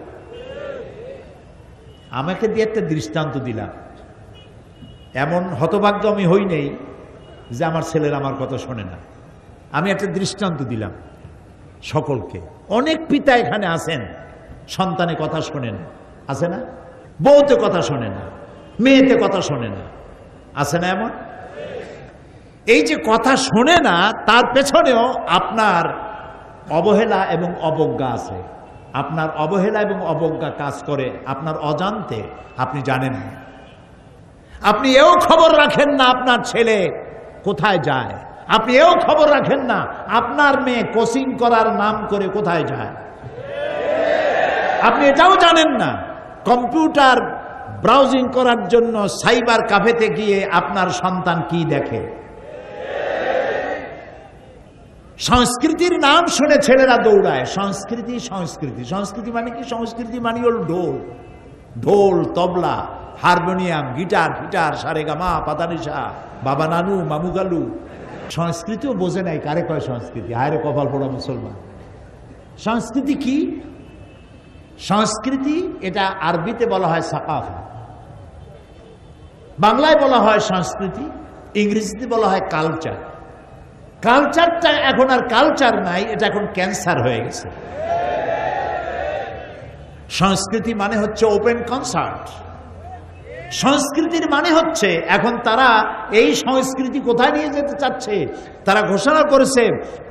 S1: আমাকে দিয়ে একটা দৃষ্টান্ত দিলাম, এমন হতভাগ্য আমি হই নেই যে আমার ছেলেরা আমার কথা শোনে না। আমি একটা দৃষ্টান্ত দিলাম সকলকে। অনেক পিতা এখানে আছেন, সন্তানে কথা শোনে না, আছে না? বউতে কথা শোনে না, মেয়েতে কথা শোনে না, আছে না এমন? এই যে কথা শোনে না, তার পেছনেও আপনার অবহেলা এবং অবজ্ঞা আছে। আপনার অবহেলা এবং অবজ্ঞা কাজ করে আপনার অজান্তে, আপনি জানেন না। আপনি এও খবর রাখেন না আপনার ছেলে কোথায় যায়, আপনি এও খবর রাখেন না আপনার মেয়ে কোচিং করার নাম করে কোথায় যায়, আপনি এটাও জানেন না কম্পিউটার ব্রাউজিং করার জন্য সাইবার ক্যাফেতে গিয়ে আপনার সন্তান কি দেখে। সংস্কৃতির নাম শুনে ছেলেরা দৌড়ায়, সংস্কৃতি সংস্কৃতি। সংস্কৃতি মানে কি? সংস্কৃতি মানে হল ঢোল, ঢোল, তবলা, হারমোনিয়াম, গিটার, ফিটার, সারেগামা, পাতানিশা, বাবা নানু, মামু গালু। সংস্কৃতিও বোঝে নাই কারে কয় সংস্কৃতি। হায়রে কপাল পোড়া মুসলমান। সংস্কৃতি কি? সংস্কৃতি এটা আরবিতে বলা হয় সাকাফা, বাংলায় বলা হয় সংস্কৃতি, ইংরেজিতে বলা হয় কালচার। কালচারটা এখন আর কালচার নাই, এটা এখন ক্যান্সার হয়ে গেছে। সংস্কৃতি মানে হচ্ছে ওপেন কনসার্ট। সংস্কৃতির মানে হচ্ছে এখন তারা এই সংস্কৃতি কোথায় নিয়ে যেতে চাচ্ছে, তারা ঘোষণা করেছে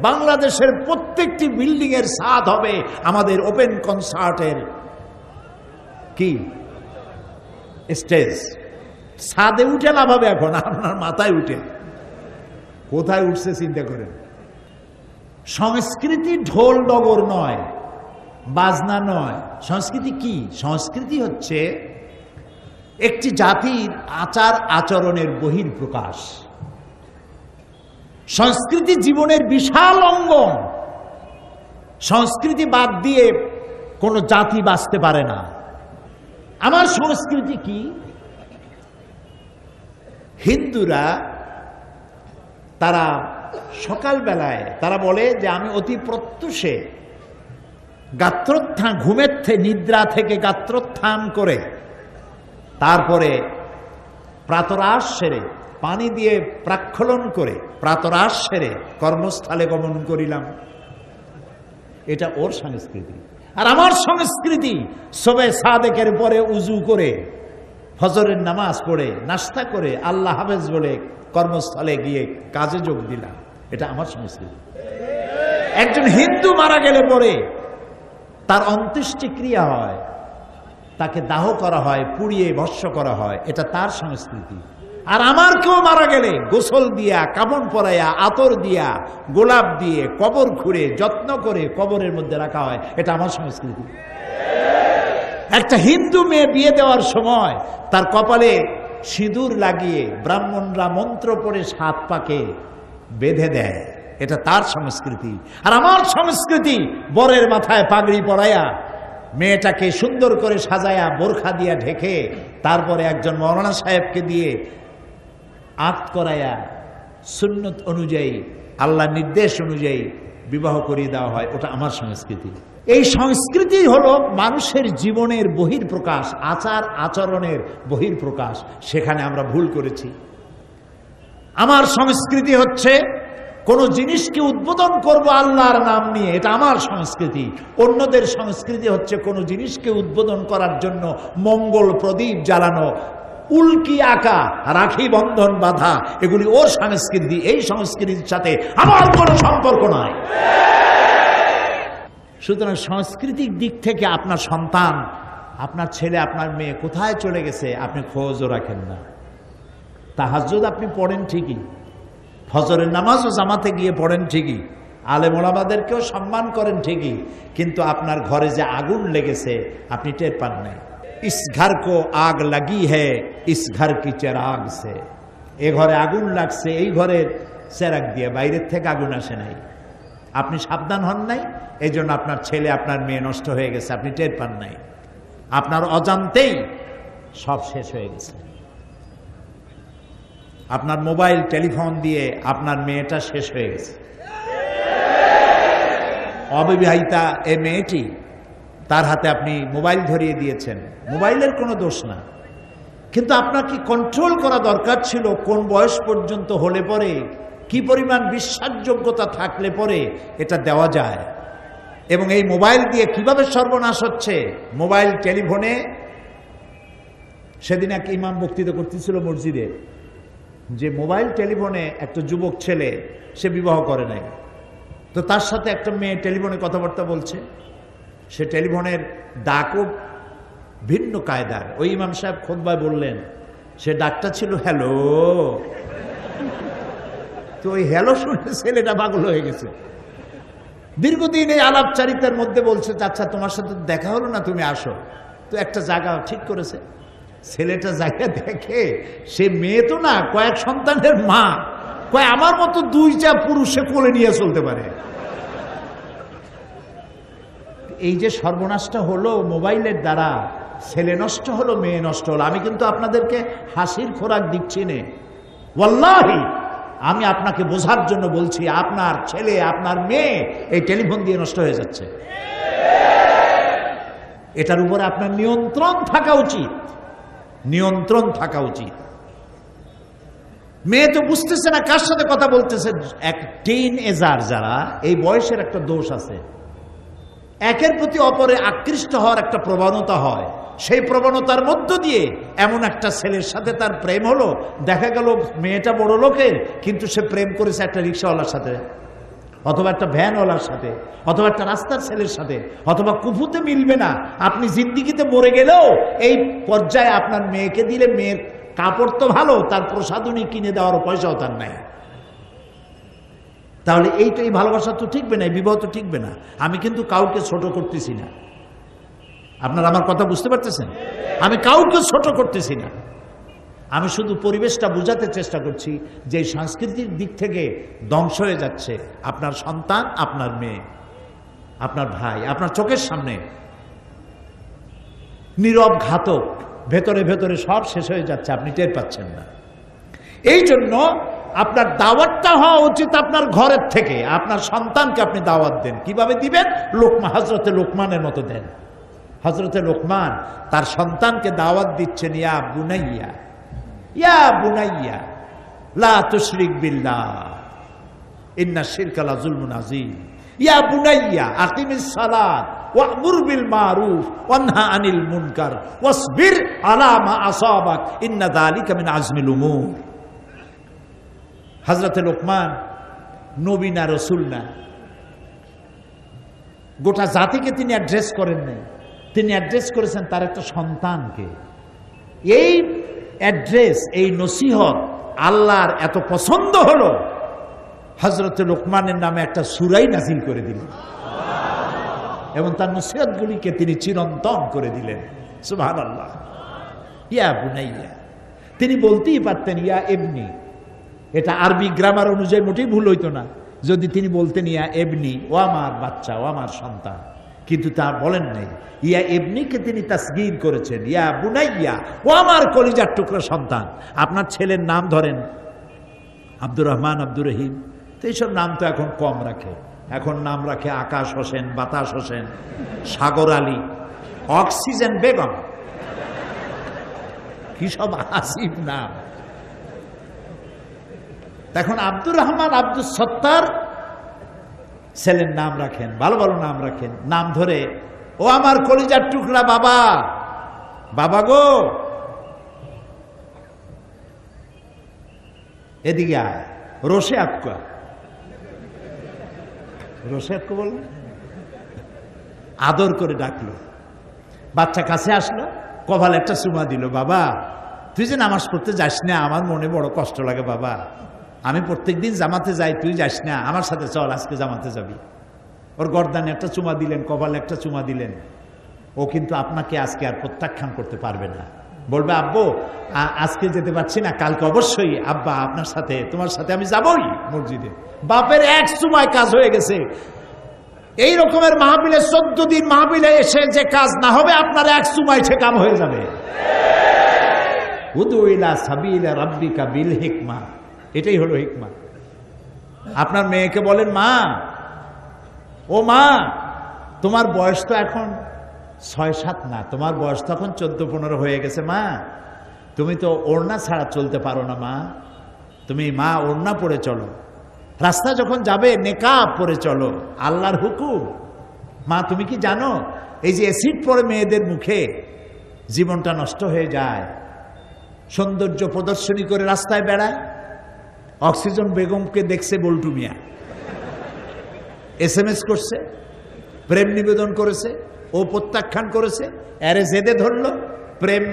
S1: বাংলাদেশের প্রত্যেকটি বিল্ডিং এর ছাদ হবে আমাদের ওপেন কনসার্টের কি স্টেজ। ছাদে উঠে লাভ হবে এখন, আপনার মাথায় উঠে। কোথায় উঠছে চিন্তা করেন। সংস্কৃতি ঢোল ডগর নয়, বাজনা নয়। সংস্কৃতি কি? সংস্কৃতি হচ্ছে একটি জাতির আচার আচরণের বহিঃপ্রকাশ। সংস্কৃতি জীবনের বিশাল অঙ্গন। সংস্কৃতি বাদ দিয়ে কোনো জাতি বাঁচতে পারে না। আমার সংস্কৃতি কি? হিন্দুরা তারা সকালবেলায় তারা বলে যে আমি অতি প্রত্যুষে গাত্রোত্থান, ঘুমের নিদ্রা থেকে গাত্রোত্থান করে তারপরে প্রাতরাশ সেরে পানি দিয়ে প্রাক্ষলন করে প্রাতরাশ সেরে কর্মস্থলে গমন করিলাম। এটা ওর সংস্কৃতি। আর আমার সংস্কৃতি সবে সাদেকের পরে উজু করে ফজরের নামাজ পড়ে নাস্তা করে আল্লাহ হাফেজ বলে কর্মস্থলে গিয়ে কাজে যোগ দিলাম। এটা আমার সংস্কৃতি। একজন হিন্দু মারা গেলে পরে তার অন্ত্যেষ্টিক্রিয়া হয়, তাকে দাহ করা হয়, পুড়িয়ে ভস্য করা হয়, এটা তার সংস্কৃতি। আর আমার কেউ মারা গেলে গোসল দিয়া, কাপড় পরাইয়া, আতর দিয়া, গোলাপ দিয়ে কবর খুঁড়ে যত্ন করে কবরের মধ্যে রাখা হয়, এটা আমার সংস্কৃতি। একটা হিন্দু মেয়ে বিয়ে দেওয়ার সময় তার কপালে সিঁদুর লাগিয়ে ব্রাহ্মণরা মন্ত্র পড়ে 7 পাকে বেঁধে দেয়, এটা তার সংস্কৃতি। আর আমার সংস্কৃতি বরের মাথায় পাগড়ি পরাইয়া, মেয়েটাকে সুন্দর করে সাজায়া বোরখা দিয়া ঢেকে, তারপরে একজন মৌলানা সাহেবকে দিয়ে আক্ত করাইয়া সুন্নত অনুযায়ী, আল্লাহ নির্দেশ অনুযায়ী বিবাহ করিয়ে দেওয়া হয়। ওটা আমার সংস্কৃতি। এই সংস্কৃতি হলো মানুষের জীবনের বহির্প্রকাশ, আচার আচরণের বহির্প্রকাশ। সেখানে আমরা ভুল করেছি। আমার সংস্কৃতি হচ্ছে কোন জিনিসকে উদ্বোধন করব আল্লাহর নাম নিয়ে, এটা আমার সংস্কৃতি। অন্যদের সংস্কৃতি হচ্ছে কোন জিনিসকে উদ্বোধন করার জন্য মঙ্গল প্রদীপ জ্বালানো, উল্কি আঁকা, রাখি বন্ধন বাঁধা, এগুলি ওর সংস্কৃতি। এই সংস্কৃতির সাথে আমার কোনো সম্পর্ক নাই। সুতরাং সাংস্কৃতিক দিক থেকে আপনার সন্তান, আপনার ছেলে, আপনার মেয়ে কোথায় চলে গেছে আপনি খোঁজও রাখেন না। তাহাজ্জুদ আপনি পড়েন ঠিকই, ফজরের নামাজও জামাতে গিয়ে পড়েন ঠিকই, আলেম ওলামাদেরকেও সম্মান করেন ঠিকই, কিন্তু আপনার ঘরে যে আগুন লেগেছে আপনি টের পান নাই। ইস ঘর কো আগ লাগি হ্যায় ইস ঘর কি চেরাগ সে। এ ঘরে আগুন লাগছে এই ঘরের চেরাগ দিয়ে, বাইরের থেকে আগুন আসে নাই। আপনি সাবধান হন নাই, এই জন্য আপনার ছেলে আপনার মেয়ে নষ্ট হয়ে গেছে, আপনি টের পান নাই। আপনার অজান্তেই সব শেষ হয়ে গেছে। আপনার মোবাইল টেলিফোন দিয়ে আপনার মেয়েটা শেষ হয়ে গেছে। অবিবাহিতা এ মেয়েটি, তার হাতে আপনি মোবাইল ধরিয়ে দিয়েছেন। মোবাইলের কোনো দোষ না, কিন্তু আপনাকে কন্ট্রোল করা দরকার ছিল কোন বয়স পর্যন্ত হলে পরে, কি পরিমাণ বিশ্বাসযোগ্যতা থাকলে পরে এটা দেওয়া যায়। এবং এই মোবাইল দিয়ে কিভাবে সর্বনাশ হচ্ছে। মোবাইল টেলিফোনে, সেদিন এক ইমাম বক্তৃতা করতেছিল মসজিদে, যে মোবাইল টেলিফোনে একটা যুবক ছেলে, সে বিবাহ করে নাই, তো তার সাথে একটা মেয়ে টেলিফোনে কথাবার্তা বলছে। সে টেলিফোনের ডাকও ভিন্ন কায়দার। ওই ইমাম সাহেব খুতবায় বললেন, সে ডাকটা ছিল হ্যালো। তো ওই হ্যালো শুনে ছেলেটা পাগল হয়ে গেছে। দীর্ঘদিন এই আলাপচারিতার মধ্যে বলছে, আচ্ছা তোমার সাথে দেখা হলো না, তুমি আসো। তো একটা জায়গা ঠিক করেছে। ছেলেটা জায়গা দেখে, সে মেয়ে তো না, কয়েক সন্তানের মা, কয় আমার মতো দুইটা পুরুষে কোলে নিয়ে চলতে পারে। এই যে সর্বনাশটা হলো মোবাইলের দ্বারা, ছেলে নষ্ট হলো, মেয়ে নষ্ট হলো। আমি কিন্তু আপনাদেরকে হাসির খোরাক দিচ্ছি না, ওয়াল্লাহি আমি আপনাকে বোঝার জন্য বলছি। আপনার ছেলে, আপনার মেয়ে এই টেলিফোন দিয়ে নষ্ট হয়ে যাচ্ছে। এটার উপরে আপনার নিয়ন্ত্রণ থাকা উচিত, নিয়ন্ত্রণ থাকা উচিত। মেয়ে তো বুঝতেছে না কার সাথে কথা বলতেছে। এক টিন এজার যারা, এই বয়সের একটা দোষ আছে, একের প্রতি অপরে আকৃষ্ট হওয়ার একটা প্রবণতা হয়। সেই প্রবণতার মধ্য দিয়ে এমন একটা ছেলের সাথে তার প্রেম হলো, দেখা গেল মেয়েটা বড় লোকের, কিন্তু সে প্রেম করেছে একটা রিক্সাওয়ালার সাথে, অথবা একটা ভ্যানওয়ালার সাথে, অথবা একটা রাস্তার ছেলের সাথে, অথবা কুফুতে মিলবে না। আপনি জিন্দিগিতে মরে গেলেও এই পর্যায়ে আপনার মেয়েকে দিলে, মেয়ের কাপড় তো ভালো, তার প্রসাধনী কিনে দেওয়ার পয়সাও তার নাই। তাহলে এই ভালোবাসা তো ঠিকবে না, এই বিবাহ তো ঠিকবে না। আমি কিন্তু কাউকে ছোট করতেছি না, আপনারা আমার কথা বুঝতে পারতেছেন? আমি কাউকে ছোট করতেছি না, আমি শুধু পরিবেশটা বোঝাতে চেষ্টা করছি যে সাংস্কৃতিক দিক থেকে ধ্বংস হয়ে যাচ্ছে আপনার সন্তান, আপনার মেয়ে, আপনার ভাই, আপনার চোখের সামনে নীরব ঘাতক, ভেতরে ভেতরে সব শেষ হয়ে যাচ্ছে, আপনি টের পাচ্ছেন না। এই জন্য আপনার দাওয়াতটা হওয়া উচিত আপনার ঘরের থেকে। আপনার সন্তানকে আপনি দাওয়াত দেন। কিভাবে দিবেন? হযরতে লোকমানের মতো দেন। হযরতে লোকমান তার সন্তানকে দাওয়াত দিচ্ছেন, ইয়া বুনাইয়া, ইয়া বুনাইয়া লা তুশরিক বিল্লাহ ইন্না শিরকা লাযুলমুন আযীম। ইয়া বুনাইয়া আকিমিস সালাত ওয়া'মুর বিল মারুফ ওয়ানহা আনিল মুনকার ওয়াসবির আলা মা আসাবাক ইন্না যালিকা মিন আজমিল উমুর। হযরতে লোকমান নবী না, রাসূল না, গোটা জাতিকে তিনি অ্যাড্রেস করেন নাই, তিনি অ্যাড্রেস করেছেন তার একটা সন্তানকে। এই অ্যাড্রেস, এই নসিহত আল্লাহর এত পছন্দ হলো, হযরতে লোকমানের নামে একটা সূরাই নাযিল করে দিলেন এবং তার নসিহতগুলিকে তিনি চিরন্তন করে দিলেন। সুবহানাল্লাহ। ইয়া বুনাইয়া, তিনি বলতেই পারতেন ইয়া ইবনি, এটা আরবি গ্রামার অনুযায়ী মোটেই ভুল হইতো না যদি তিনি বলতেন ইয়া এবনি, ও আমার বাচ্চা, ও আমার সন্তান, কিন্তু তা বলেন নাই। ইয়া এবনিকে তিনি তাসগীর করেছেন, ইয়া বুনাইয়া, ও আমার কলিজার টুকরা সন্তান। আপনার ছেলের নাম ধরেন আব্দুর রহমান, আব্দুর রহিম, তো এইসব নাম তো এখন কম রাখে। এখন নাম রাখে আকাশ হোসেন, বাতাস হোসেন, সাগর আলী, অক্সিজেন বেগম, কি সব আসিফ নাম। এখন আব্দুর রহমান, আব্দুল সত্তার ছেলের নাম রাখেন, ভালো ভালো নাম রাখেন। নাম ধরে, ও আমার কলিজার টুকরা বাবা, বাবা গো এদিকে আয়, রোশে আক্কা, রোশে আক্কা বল, আদর করে ডাকলো। বাচ্চা কাছে আসলো, কপাল একটা চুমা দিল। বাবা তুই যে নামাজ পড়তে যাস না, আমার মনে বড় কষ্ট লাগে বাবা। আমি প্রত্যেকদিন জামাতে যাই, তুই যাস না, আমার সাথে চল, আজকে জামাতে যাবি। ওর গর্দানে একটা চুমা দিলেন, কপালে একটা চুমা দিলেন। ও কিন্তু আপনাকে আজকে আর প্রত্যাখ্যান করতে পারবে না, বলবে আব্বু আজকে যেতে পারছি না, কালকে অবশ্যই আব্বা আপনার সাথে, তোমার সাথে আমি যাবই মসজিদে। বাপের এক চুমায় কাজ হয়ে গেছে। এই রকমের মাহফিলে 14 দিন মাহফিলে এসে যে কাজ না হবে, আপনার এক চুমায় সে কাম হয়ে যাবে। উদু ইলা সাবিলা রাব্বিকা বিল হিকমা, এটাই হলো হিকমা। আপনার মেয়েকে বলেন, মা, ও মা, তোমার বয়স তো এখন 6-7 না, তোমার বয়স তো এখন 14-15 হয়ে গেছে। মা তুমি তো ওড়না ছাড়া চলতে পারো না, মা তুমি মা ওড়না পরে চলো, রাস্তা যখন যাবে নেকাব পরে চলো, আল্লাহর হুকুম। মা তুমি কি জানো, এই যে অ্যাসিড পড়ে মেয়েদের মুখে জীবনটা নষ্ট হয়ে যায়, সৌন্দর্য প্রদর্শনী করে রাস্তায় বেড়ায়। অক্সিজেন বেগমকে দেখছে বল্টু মিয়া, SMS করছে, প্রেম নিবেদন করেছে, ও প্রত্যাখ্যান করেছে। এরে জেদে ধরলো, প্রেম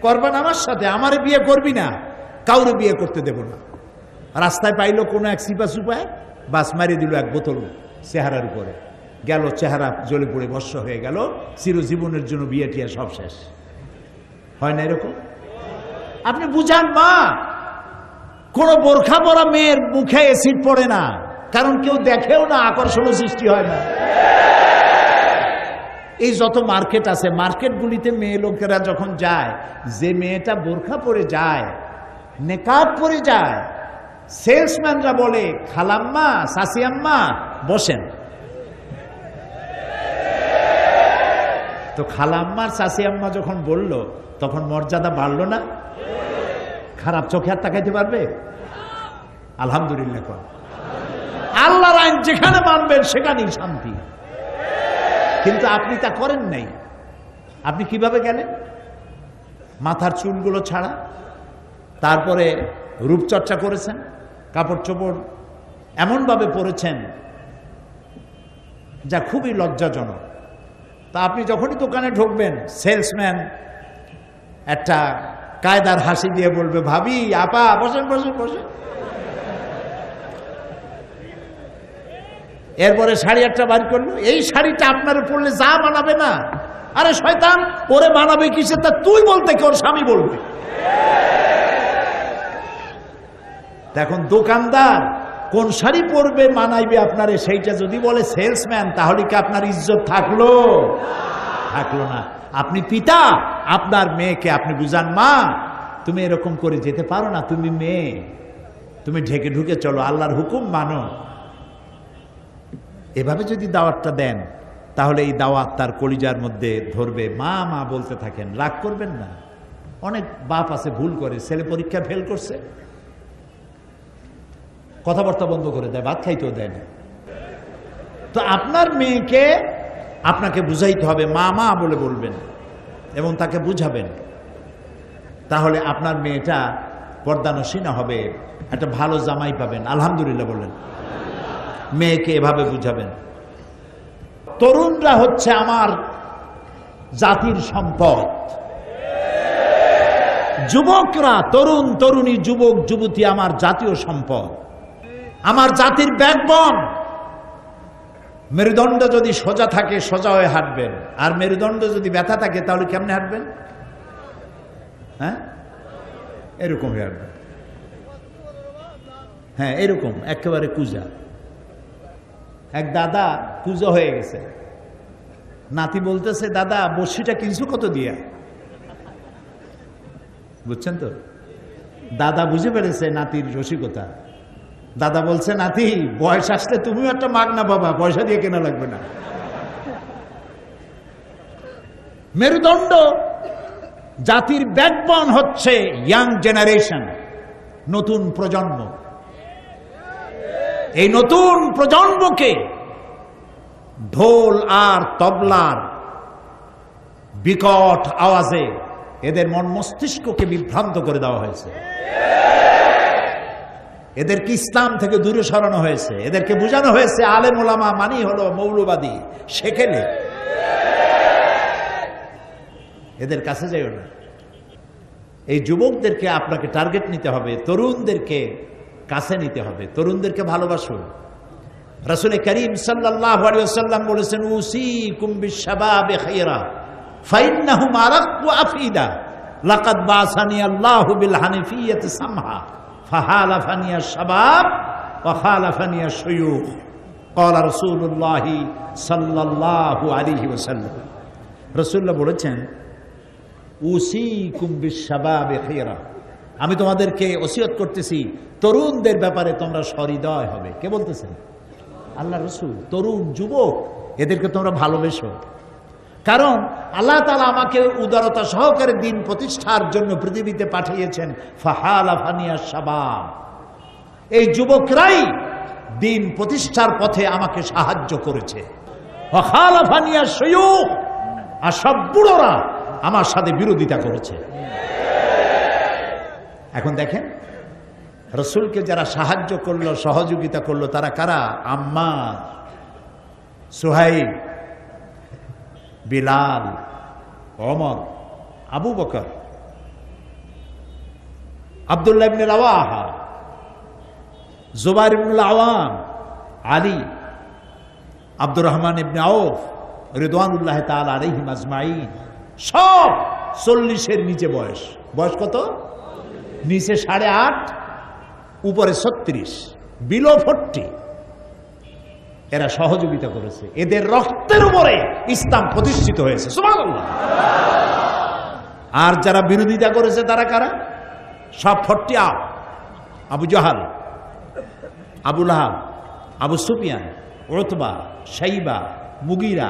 S1: করবেন আমার সাথে, আমারে বিয়ে করবি না, কাউরে বিয়ে করতে দেব না। রাস্তায় পাইলো কোনো এক সিপা সুপায়, বাস মারিয়ে দিল এক বোতল চেহারার উপরে, গেল চেহারা জ্বলে পড়ে ভস্ম হয়ে গেল, চিরজীবনের জন্য বিয়ে টিয়া সব শেষ। হয় না এরকম? আপনি বুঝান মা, কোন বোরখা পরা মেয়ের মুখে অ্যাসিড পড়ে না, কারণ কেউ দেখেও না, আকর্ষণ সৃষ্টি হয় না। এই যত মার্কেট আছে, মার্কেটগুলিতে মেয়ে লোকেরা যখন যায়, যে মেয়েটা বোরখা পরে যায়, নেকাব পরে যায়, সেলসম্যানরা বলে খালাম্মা, সাসিয়াম্মা বসেন। তো খালাম্মার সাসিয়াম্মা যখন বলল, তখন মর্যাদা বাড়লো না? খারাপ চোখে আর তাকাইতে পারবে? আলহামদুলিল্লাহ। আল্লাহর আইন যেখানে মানবেন সেখানেই শান্তি। কিন্তু আপনি তা করেন নাই। আপনি কিভাবে গেলেন? মাথার চুলগুলো ছাড়া, তারপরে রূপচর্চা করেছেন, কাপড় চোপড় এমনভাবে পরেছেন যা খুবই লজ্জাজনক। তা আপনি যখনই দোকানে ঢুকবেন, সেলসম্যান একটা কায়দার হাসি দিয়ে বলবে, ভাবি, আপা, বসেন বসেন বসেন। এরপরে শাড়ি একটা বাড়ি করলো, এই শাড়িটা আপনার পরলে যা মানাবে না। আরে শয়তান, ওরে মানাবে কিসে? তা তুই বলতে কি ওর স্বামী বলবে? এখন দোকানদার কোন শাড়ি পরবে মানাইবে আপনারে, সেইটা যদি বলে সেলসম্যান, তাহলে কি আপনার ইজ্জত থাকলো? থাকলো না। আপনি পিতা, আপনার মেয়েকে আপনি বুঝান, মা তুমি এরকম করে যেতে পারো না, তুমি মেয়ে, তুমি ঢেকে ঢুকে চলো, আল্লাহর হুকুম মানো। এভাবে যদি দাওয়াতটা দেন, তাহলে এই দাওয়াত তার কলিজার মধ্যে ধরবে। মা মা বলতে থাকেন, রাগ করবেন না। অনেক বাপ আছে ভুল করে, ছেলে পরীক্ষা ফেল করছে, কথাবার্তা বন্ধ করে দেয়, ভাত খাইতেও দেয় না। তো আপনার মেয়েকে আপনাকে বুঝাইতে হবে, মা মা বলে বলবেন এবং তাকে বুঝাবেন। তাহলে আপনার মেয়েটা পর্দানসীনা হবে, একটা ভালো জামাই পাবেন। আলহামদুলিল্লাহ বলেন। মেয়েকে এভাবে বুঝাবেন। তরুণরা হচ্ছে আমার জাতির সম্পদ। যুবকরা, তরুণ তরুণী, যুবক যুবতী আমার জাতীয় সম্পদ, আমার জাতির ব্যাকবোন। মেরুদণ্ড যদি সোজা থাকে, সোজা হয়ে হাঁটবেন, আর মেরুদণ্ড যদি ব্যথা থাকে, তাহলে কেমনে হাঁটবেন? হ্যাঁ, এরকম হয়ে হাঁটবেন। হ্যাঁ এরকম একেবারে কুজা। এক দাদা কুজা হয়ে গেছে, নাতি বলতেছে দাদা বড়শিটা কিনছো কত দিয়া? বুঝছেন তো, দাদা বুঝে ফেলেছে নাতির রসিকতা। দাদা বলছে নাতি বয়স আসলে তুমিও একটা মাগনা বাবা, পয়সা দিয়ে কেনা লাগবে না। মেরুদণ্ড জাতির ব্যাকবোন হচ্ছে ইয়াং জেনারেশন, নতুন প্রজন্ম। এই নতুন প্রজন্মকে ঢোল আর তবলার বিকট আওয়াজে এদের মন মস্তিষ্ককে বিভ্রান্ত করে দেওয়া হয়েছে। এদেরকে ইসলাম থেকে দূরে সরানো হয়েছে, এদেরকে বোঝানো হয়েছে আলেম ওলামা মানি হলো মৌলবাদী, সেখানে এদের কাছে যাইও না। এই যুবকদেরকে আপনাকে টার্গেট নিতে হবে, তরুণদেরকে কাছে নিতে হবে, তরুণদেরকে ভালোবাসুন। রাসূল করিম সাল্লাল্লাহু আলাইহি ওয়াসাল্লাম বলেছেন উসীকুম বিশ-শাবাবি খায়রা ফাইন্নাহুম আরাক্কু আফিদা লাকাদ বাসানি আল্লাহু বিল হানিফিয়্যাতি সামহা ফাহালাফানি আশ-শাবাব ওয়া খালাফানি আশ-শুয়ুখ ক্বালা রাসূলুল্লাহ সাল্লাল্লাহু আলাইহি ওয়াসাল্লাম। রাসূলুল্লাহ বলেছেন উসীকুম বিশ-শাবাবি খায়রা, আমি তোমাদেরকে ওসিয়ত করতেছি তরুণদের ব্যাপারে তোমরা সহৃদয় হবে। কে বলতেছেন? আল্লাহ রাসূল। তরুণ যুবক এদেরকে তোমরা ভালোবেসো, কারণ আল্লাহ তাআলা আমাকে উদারতা সহকারে দিন প্রতিষ্ঠার জন্য পৃথিবীতে পাঠিয়েছেন। ফাহালাফানি আশ-শাবাব, এই যুবকরাই দিন প্রতিষ্ঠার পথে আমাকে সাহায্য করেছে। ওয়া খালাফানি আশ-শুয়ুখ, আর সব বুড়োরা আমার সাথে বিরোধিতা করেছে। এখন দেখেন রাসূলকে যারা সাহায্য করলো, সহযোগিতা করলো, তারা কারা? আম্মার, সুহাইব, বিলাল, ওমর, আবু বকর, আব্দুল্লাহ ইবনে রাওয়াহা, জুবাইর ইবনুল আওয়াম, আলী, আব্দুর রহমান ইবনে আউফ রিদওয়ানুল্লাহ তাআলা আলাইহিম আজমাইন। সব 40-এর নিচে বয়স। বয়স কত? নিচে 8.5, উপরে 36, বিলো 40। এরা সহযোগিতা করেছে, এদের রক্তের উপরে ইসলাম প্রতিষ্ঠিত হয়েছে। সুবহানাল্লাহ। আর যারা বিরোধিতা করেছে তারা কারা? সব 40 আবু জাহাল, আবু লাহাব, আবু সুফিয়ান, উতবা, শাইবা, মুগিরা,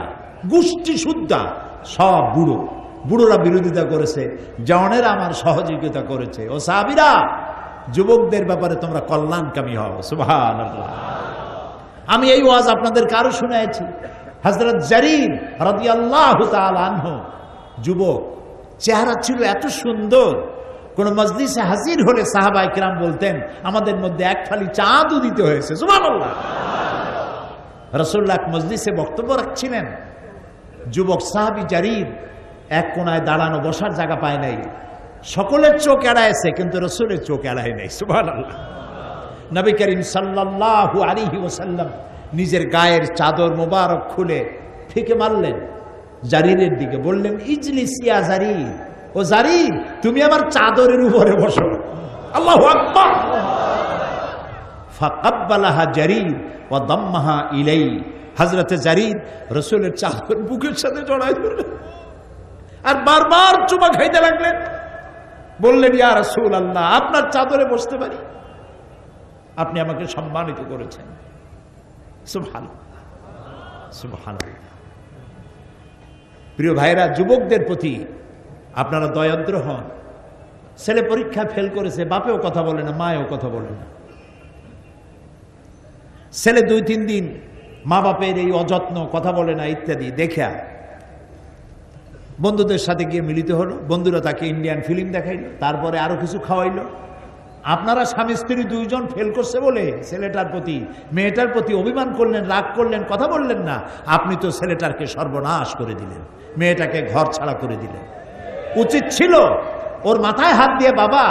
S1: গোষ্ঠী সুদ্ধা, সব বুড়ো। বুড়োরা বিরোধিতা করেছে, জওয়ানেরা আমার সহযোগিতা করেছে। ও সাহাবীরা, যুবকদের ব্যাপারে তোমরা কল্যাণকামী হও। সুবহানাল্লাহ। আমি এই ওয়াজ আপনাদের কারো শুনাইছি। হযরত জারীর রাদিয়াল্লাহু তাআলা আনহু যুবক, চেহারা ছিল এত সুন্দর, কোন মজলিসে হাজির হলে সাহাবায়ে কিরাম বলতেন আমাদের মধ্যে এক ফালি চাঁদও দিতে হয়েছে। সুবহানাল্লাহ। রাসূলুল্লাহ মজলিসে বক্তব্য রাখছিলেন, যুবক সাহাবী জারীর এক কোনায় দাঁড়ানো, বসার জায়গা পায় নাই। সকলের চোখ এড়াইছে, কিন্তু রাসূলের চোখ এড়ায় নাই। সুবহানাল্লাহ। নবী করিম সাল্লাল্লাহু আলাইহি ওয়াসাল্লাম নিজের গায়ের চাদর মোবারক খুলে ফিকে মারলেন জারীরের দিকে, বললেন ইজলিস ইয়া জারীর, ও জারীর তুমি আমার চাদরের উপরে বসো। আল্লাহু আকবার। ফাকাব্বালাহা জারীর ওয়া দাম্মাহা ইলাই। হযরতে জারীর রাসূলের চাদর বুকের সাথে জড়ায় ধরলেন আর বারবার চুমা খাইতে লাগলেন। বললেন ইয়া রাসূলুল্লাহ, আপনার চাদরে বসতে পারি? আপনি আমাকে সম্মানিত করেছেন। সুবহানাল্লাহ, সুবহানাল্লাহ। প্রিয় ভাইরা, যুবকদের প্রতি আপনারা দয়াদ্র হন। ছেলে পরীক্ষা ফেল করেছে, বাপেও কথা বলে না, মায়েও কথা বলে না। ছেলে 2-3 দিন মা বাপের এই অযত্ন, কথা বলে না ইত্যাদি দেখা বন্ধুদের সাথে গিয়ে মিলিত হলো। বন্ধুরা তাকে ইন্ডিয়ান ফিল্ম দেখাইল, তারপরে আরো কিছু খাওয়াইলো। আপনারা স্বামী স্ত্রী 2 জন ফেল করছে বলে ছেলেটার প্রতি মেয়েটার প্রতি অভিমান করলেন, রাগ করলেন, কথা বললেন না। আপনি তো ছেলেটাকে সর্বনাশ করে দিলেন, মেয়েটাকে ঘর ছাড়া করে দিলেন। উচিত ছিল ওর মাথায় হাত দিয়ে, বাবা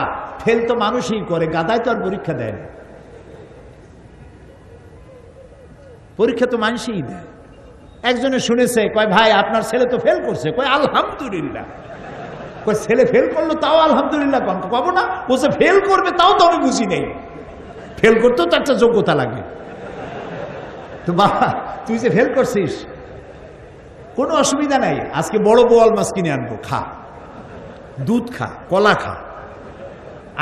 S1: ফেল তো মানুষই করে, গাধায় তো আর পরীক্ষা দেয় না। পরীক্ষা তো মানুষই দেয়। একজনে শুনেছে, কয় ভাই আপনার ছেলে তো ফেল করছে। কয় আলহামদুলিল্লাহ। কয় ছেলে ফেল করলো তাও আলহামদুলিল্লাহ কম পাবো না? ও যে ফেল করবে তাও তো আমি বুঝি নেই। ফেল করতেও তো একটা যোগ্যতা লাগে। তো বাবা তুই যে ফেল করছিস কোনো অসুবিধা নাই, আজকে বড় বোয়াল মাছ কিনে আনবো, খা, দুধ খা, কলা খা,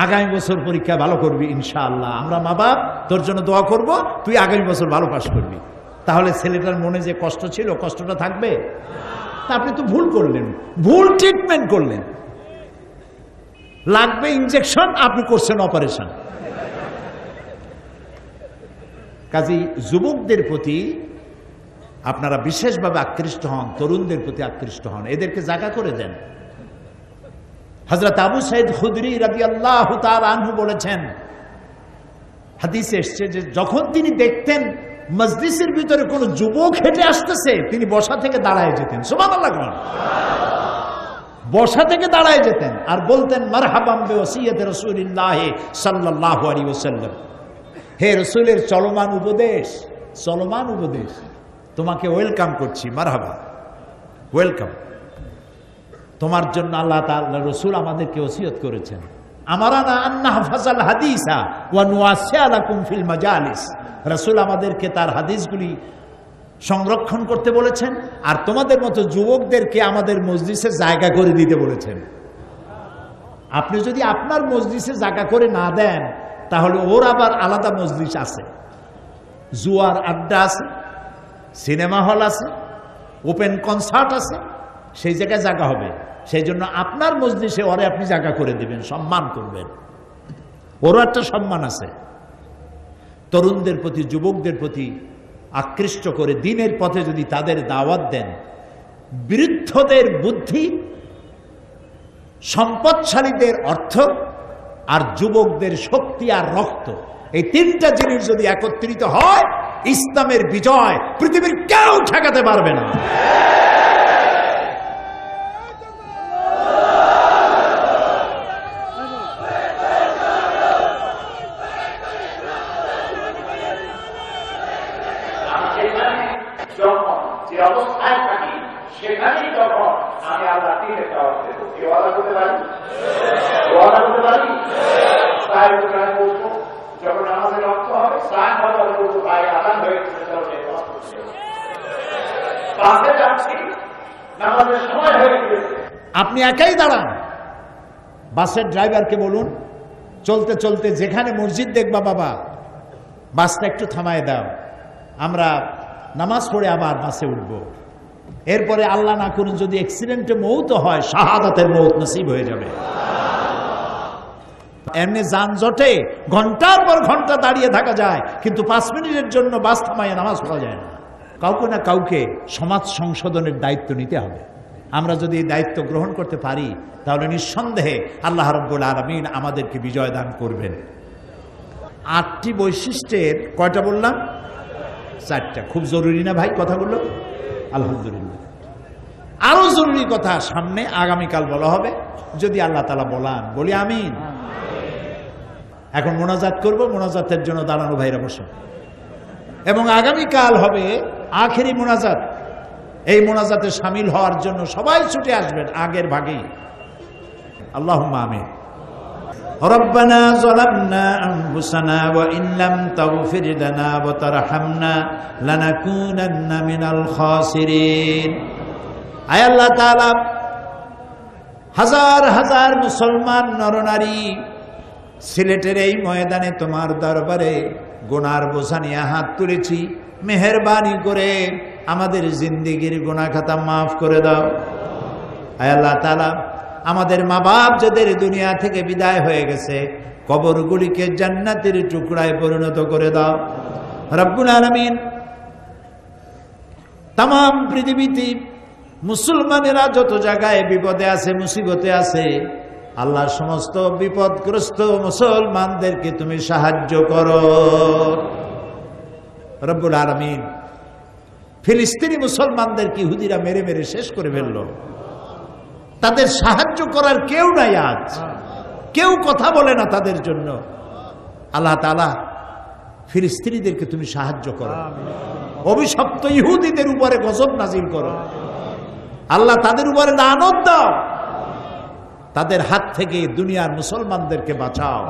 S1: আগামী বছর পরীক্ষা ভালো করবি ইনশাআল্লাহ। আমরা মা বাপ তোর জন্য দোয়া করব, তুই আগামী বছর ভালো পাস করবি। তাহলে ছেলেটার মনে যে কষ্ট ছিল কষ্টটা থাকবে? তা আপনি তো ভুল করলেন, ভুল ট্রিটমেন্ট করলেন। লাগবে ইনজেকশন, আপনি করছেন অপারেশন। কাজেই যুবকদের প্রতি আপনারা বিশেষভাবে আকৃষ্ট হন, তরুণদের প্রতি আকৃষ্ট হন, এদেরকে জায়গা করে দেন। হযরত আবু সাঈদ খুদরি রাদিয়াল্লাহু তাআলা আনহু বলেছেন, হাদিসে এসেছে যে যখন তিনি দেখতেন মজলিসের ভিতরে কোনো যুবক হেঁটে আসতেছে, তিনি বসা থেকে দাঁড়ায় যেতেন। সুবহানাল্লাহ, বসা থেকে দাঁড়ায় যেতেন আর বলতেন মারহাবাম বিওসিয়্যতি রাসূলিল্লাহ সাল্লাল্লাহু আলাইহি ওয়াসাল্লাম, হে রাসূলের চলমান উপদেশ, চলমান উপদেশ, তোমাকে ওয়েলকাম করছি, মারহাবা, ওয়েলকাম। তোমার জন্য আল্লাহ তাআলা রাসূল আমাদেরকে ওসিয়ত করেছেন, আমারানা আন নাহফাযাল হাদিসা ওয়া নুওয়াসিআ লাকুম ফিল মাজালিস। রাসূল আমাদেরকে তার হাদিসগুলি সংরক্ষণ করতে বলেছেন আর তোমাদের মতো যুবকদেরকে আমাদের মজলিসে জায়গা করে দিতে বলেছেন। আপনি যদি আপনার মজলিসে জায়গা করে না দেন তাহলে ওর আবার আলাদা মজলিস আছে, জুয়ার আড্ডা আছে, সিনেমা হল আছে, ওপেন কনসার্ট আছে, সেই জায়গায় জায়গা হবে। সেই জন্য আপনার মজলিসে ওরে আপনি জায়গা করে দিবেন, সম্মান করবেন, ওরও একটা সম্মান আছে। তরুণদের প্রতি, যুবকদের প্রতি আকৃষ্ট করে দ্বীনের পথে যদি তাদের দাওয়াত দেন, বৃদ্ধদের বুদ্ধি, সম্পদশালীদের অর্থ আর যুবকদের শক্তি আর রক্ত, এই তিনটা জিনিস যদি একত্রিত হয়, ইসলামের বিজয় পৃথিবীর কেউ ঠেকাতে পারবে না। আপনি একাই দাঁড়ান, বাসের ড্রাইভারকে বলুন চলতে চলতে যেখানে মসজিদ দেখবা বাবা বাসটা একটু থামায় দাও, আমরা নামাজ পড়ে আবার বাসে উঠবো। এরপরে আল্লাহ না করুন যদি অ্যাক্সিডেন্টে মৌত হয়, শাহাদাতের মৌত নসিব হয়ে যাবে। এমনি যানজটে ঘন্টার পর ঘন্টা দাঁড়িয়ে থাকা যায়, কিন্তু 5 মিনিটের জন্য বাস থামাইয়া নামাজ পড়া যায় না। কাউকে না কাউকে সমাজ সংশোধনের দায়িত্ব নিতে হবে। আমরা যদি এই দায়িত্ব গ্রহণ করতে পারি তাহলে নিঃসন্দেহে আল্লাহ রাব্বুল আলামিন আমাদেরকে বিজয় দান করবেন। 8টি বৈশিষ্ট্যের কয়টা বললাম? 4টা। খুব জরুরি না ভাই কথাগুলো? আলহামদুলিল্লাহ। আরো জরুরি কথা সামনে আগামীকাল বলা হবে, যদি আল্লাহ তাআলা বলান, বলি আমিন। এখন মোনাজাত করব, মোনাজাতের জন্য দাঁড়ানো ভাইরা বসে, এবং আগামীকাল হবে আখেরি মোনাজাত। এই মোনাজাতে শামিল হওয়ার জন্য সবাই ছুটে আসবেন আগের ভাগেই। আল্লাহুম্মা আমিন। রব্বানা যালামনা আনফুসানা ওয়া ইন লাম তাগফির লানা ওয়া তারহামনা লানাকুনান্না মিনাল খাসিরিন। আয় আল্লাহ তাআলা, হাজার হাজার মুসলমান নরনারী সিলেটের এই ময়দানে তোমার দরবারে গুনার বোঝা নিয়ে হাত তুলেছি, মেহেরবানি করে আমাদের জিন্দেগির গুনাহ খাতা মাফ করে দাও। আয় আল্লাহ তাআলা, আমাদের মা বাপ যাদের দুনিয়া থেকে বিদায় হয়ে গেছে, কবরগুলিকে জান্নাতের টুকরায় পরিণত করে দাও রব্বুল আলামিন। তাম পৃথিবীতে মুসলমানেরা যত জায়গায় বিপদে আছে, মুসিবতে আছে, আল্লাহর সমস্ত বিপদগ্রস্ত মুসলমানদেরকে তুমি সাহায্য করো রব্বুল আলামিন। ফিলিস্তিনি মুসলমানদেরকে ইহুদিরা মেরে মেরে শেষ করে ফেলল, তাদের সাহায্য করার কেউ নাই, আজ কেউ কথা বলে না তাদের জন্য। আল্লাহ তাআলা ফিলিস্তিনিদেরকে তুমি সাহায্য করো, অভিশপ্ত ইহুদিদের উপরে গজব নাজিল করো আল্লাহ, তাদের উপরে লানত দাও, তাদের হাত থেকে দুনিয়ার মুসলমানদেরকে বাঁচাও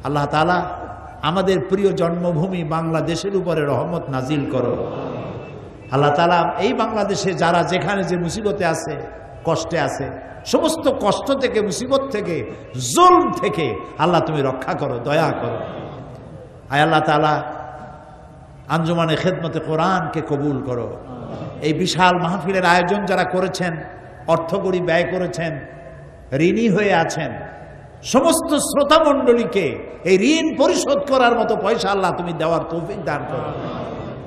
S1: আল্লাহ তাআলা। আমাদের প্রিয় জন্মভূমি বাংলাদেশের উপরে রহমত নাজিল করো। আল্লাহ তাআলা এই বাংলাদেশে যারা যেখানে যে মুসিবতে আছে, কষ্টে আছে, সমস্ত কষ্ট থেকে, মুসিবত থেকে, জুলম থেকে আল্লাহ তুমি রক্ষা করো, দয়া করো। আয় আল্লাহ তাআলা আঞ্জুমানে খেদমতে কোরআনকে কবুল করো। এই বিশাল মাহফিলের আয়োজন যারা করেছেন, অর্থকড়ি ব্যয় করেছেন, ঋণী হয়ে আছেন, সমস্ত শ্রোতা মণ্ডলীকে এই ঋণ পরিশোধ করার মতো পয়সা আল্লাহ তুমি দেওয়ার তৌফিক দান করো।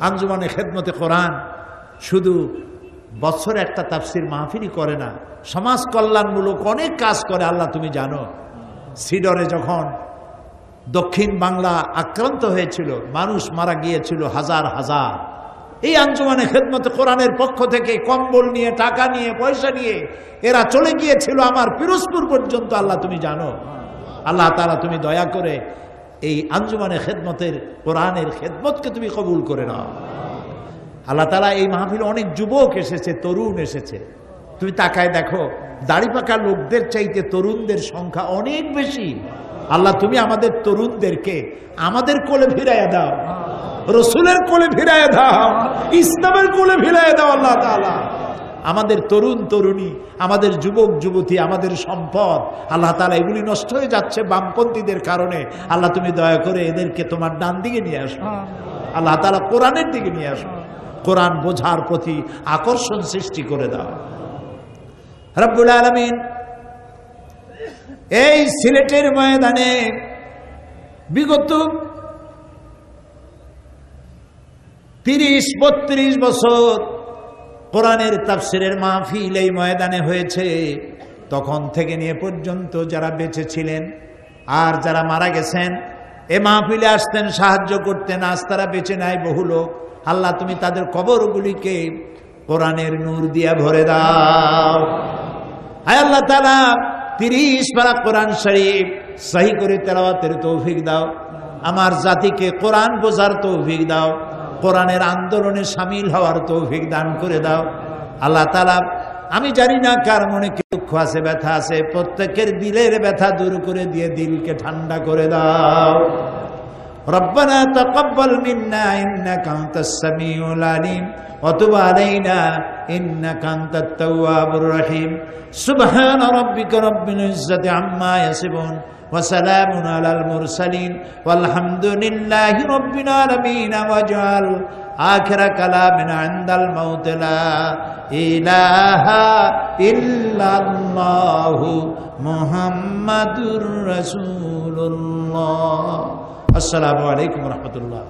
S1: আঞ্জুমানে খেদমতে কোরআন শুধু বছরে একটা তাফসির মাহফিলই করে না, সমাজ কল্যাণমূলক অনেক কাজ করে। আল্লাহ তুমি জানো, সিডরে যখন দক্ষিণ বাংলা আক্রান্ত হয়েছিল, মানুষ মারা গিয়েছিল হাজার হাজার, এই আঞ্জুমানে খেদমতে কোরআনের পক্ষ থেকে কম্বল নিয়ে, টাকা নিয়ে, পয়সা নিয়ে এরা চলে গিয়েছিল আমার পিরোজপুর পর্যন্ত। আল্লাহ তুমি জানো। আল্লাহ তাআলা তুমি দয়া করে এই আঞ্জুমানে খেদমতের কোরআনের খেদমতকে তুমি কবুল করে নাও। আল্লাহ তাআলা এই মাহফিলে অনেক যুবক এসেছে, তরুণ এসেছে। তুমি তাকায় দেখো, দাড়ি পাকা লোকদের চাইতে তরুণদের সংখ্যা অনেক বেশি। আল্লাহ তুমি আমাদের তরুণদেরকে আমাদের কোলে ফিরাইয়া দাও, রসুলের কোলে ফিরাইয়া দাও, ইসলামের কোলে ফিরাইয়া দাও। আল্লাহ তাআলা আমাদের তরুণ তরুণী, আমাদের যুবক যুবতী, আমাদের সম্পদ, আল্লাহ তাআলা এগুলি নষ্ট হয়ে যাচ্ছে বামপন্থীদের কারণে। আল্লাহ তুমি দয়া করে এদেরকে তোমার ডান দিকে নিয়ে আসো। আল্লাহ তাআলা কোরআনের দিকে নিয়ে আসো, কোরআন বোঝার প্রতি আকর্ষণ সৃষ্টি করে দাও। রব্বুল আলামিন এই সিলেটের ময়দানে বিগত ৩০-৩২ বছর কোরআনের তাফসিরের মাহফিল এই ময়দানে হয়েছে। তখন থেকে নিয়ে পর্যন্ত যারা বেঁচে ছিলেন আর যারা মারা গেছেন, এ মাহফিলে আসতেন, সাহায্য করতেন, আজ তারা বেঁচে নাই বহু লোক। আল্লাহ তুমি তাদের কবরগুলিকে কোরআনের নূর দিয়া ভরে দাও। আয় আল্লাহ তাআলা ৩০ পারা কোরআন শরীফ সহি করে তেলাওয়াতের তৌফিক দাও। আমার জাতিকে কোরআন বোঝার তৌফিক দাও, কোরআনের আন্দোলনে শামিল হওয়ার তৌফিক দান করে দাও। আল্লাহ তাআলা আমি জানি না কার মনে কি দুঃখ আছে, ব্যথা আছে, প্রত্যেকের দিলের ব্যথা দূর করে দিয়ে দিলকে ঠান্ডা করে দাও। রব্বানা তাকাব্বাল মিন্না ইন্নাকা আনতাস সামিউল আলিম ওয়া তুব আলাইনা ইন্নাকা আনতাত তাওয়াবুর রহিম। সুবহান রাব্বিকা রাব্বিল ইজ্জাতি আম্মা ইয়াসিফুন ওয়া সালামুন আলাল মুরসালিন ওয়ালহামদুলিল্লাহি রাব্বিল আলামিন। ওয়াজআল আখিরা কালামিনা ইনদাল মাউত লা ইলাহা ইল্লাল্লাহু মুহাম্মাদুর রাসূলুল্লাহ। আসসালামু আলাইকুম ওয়া রাহমাতুল্লাহ।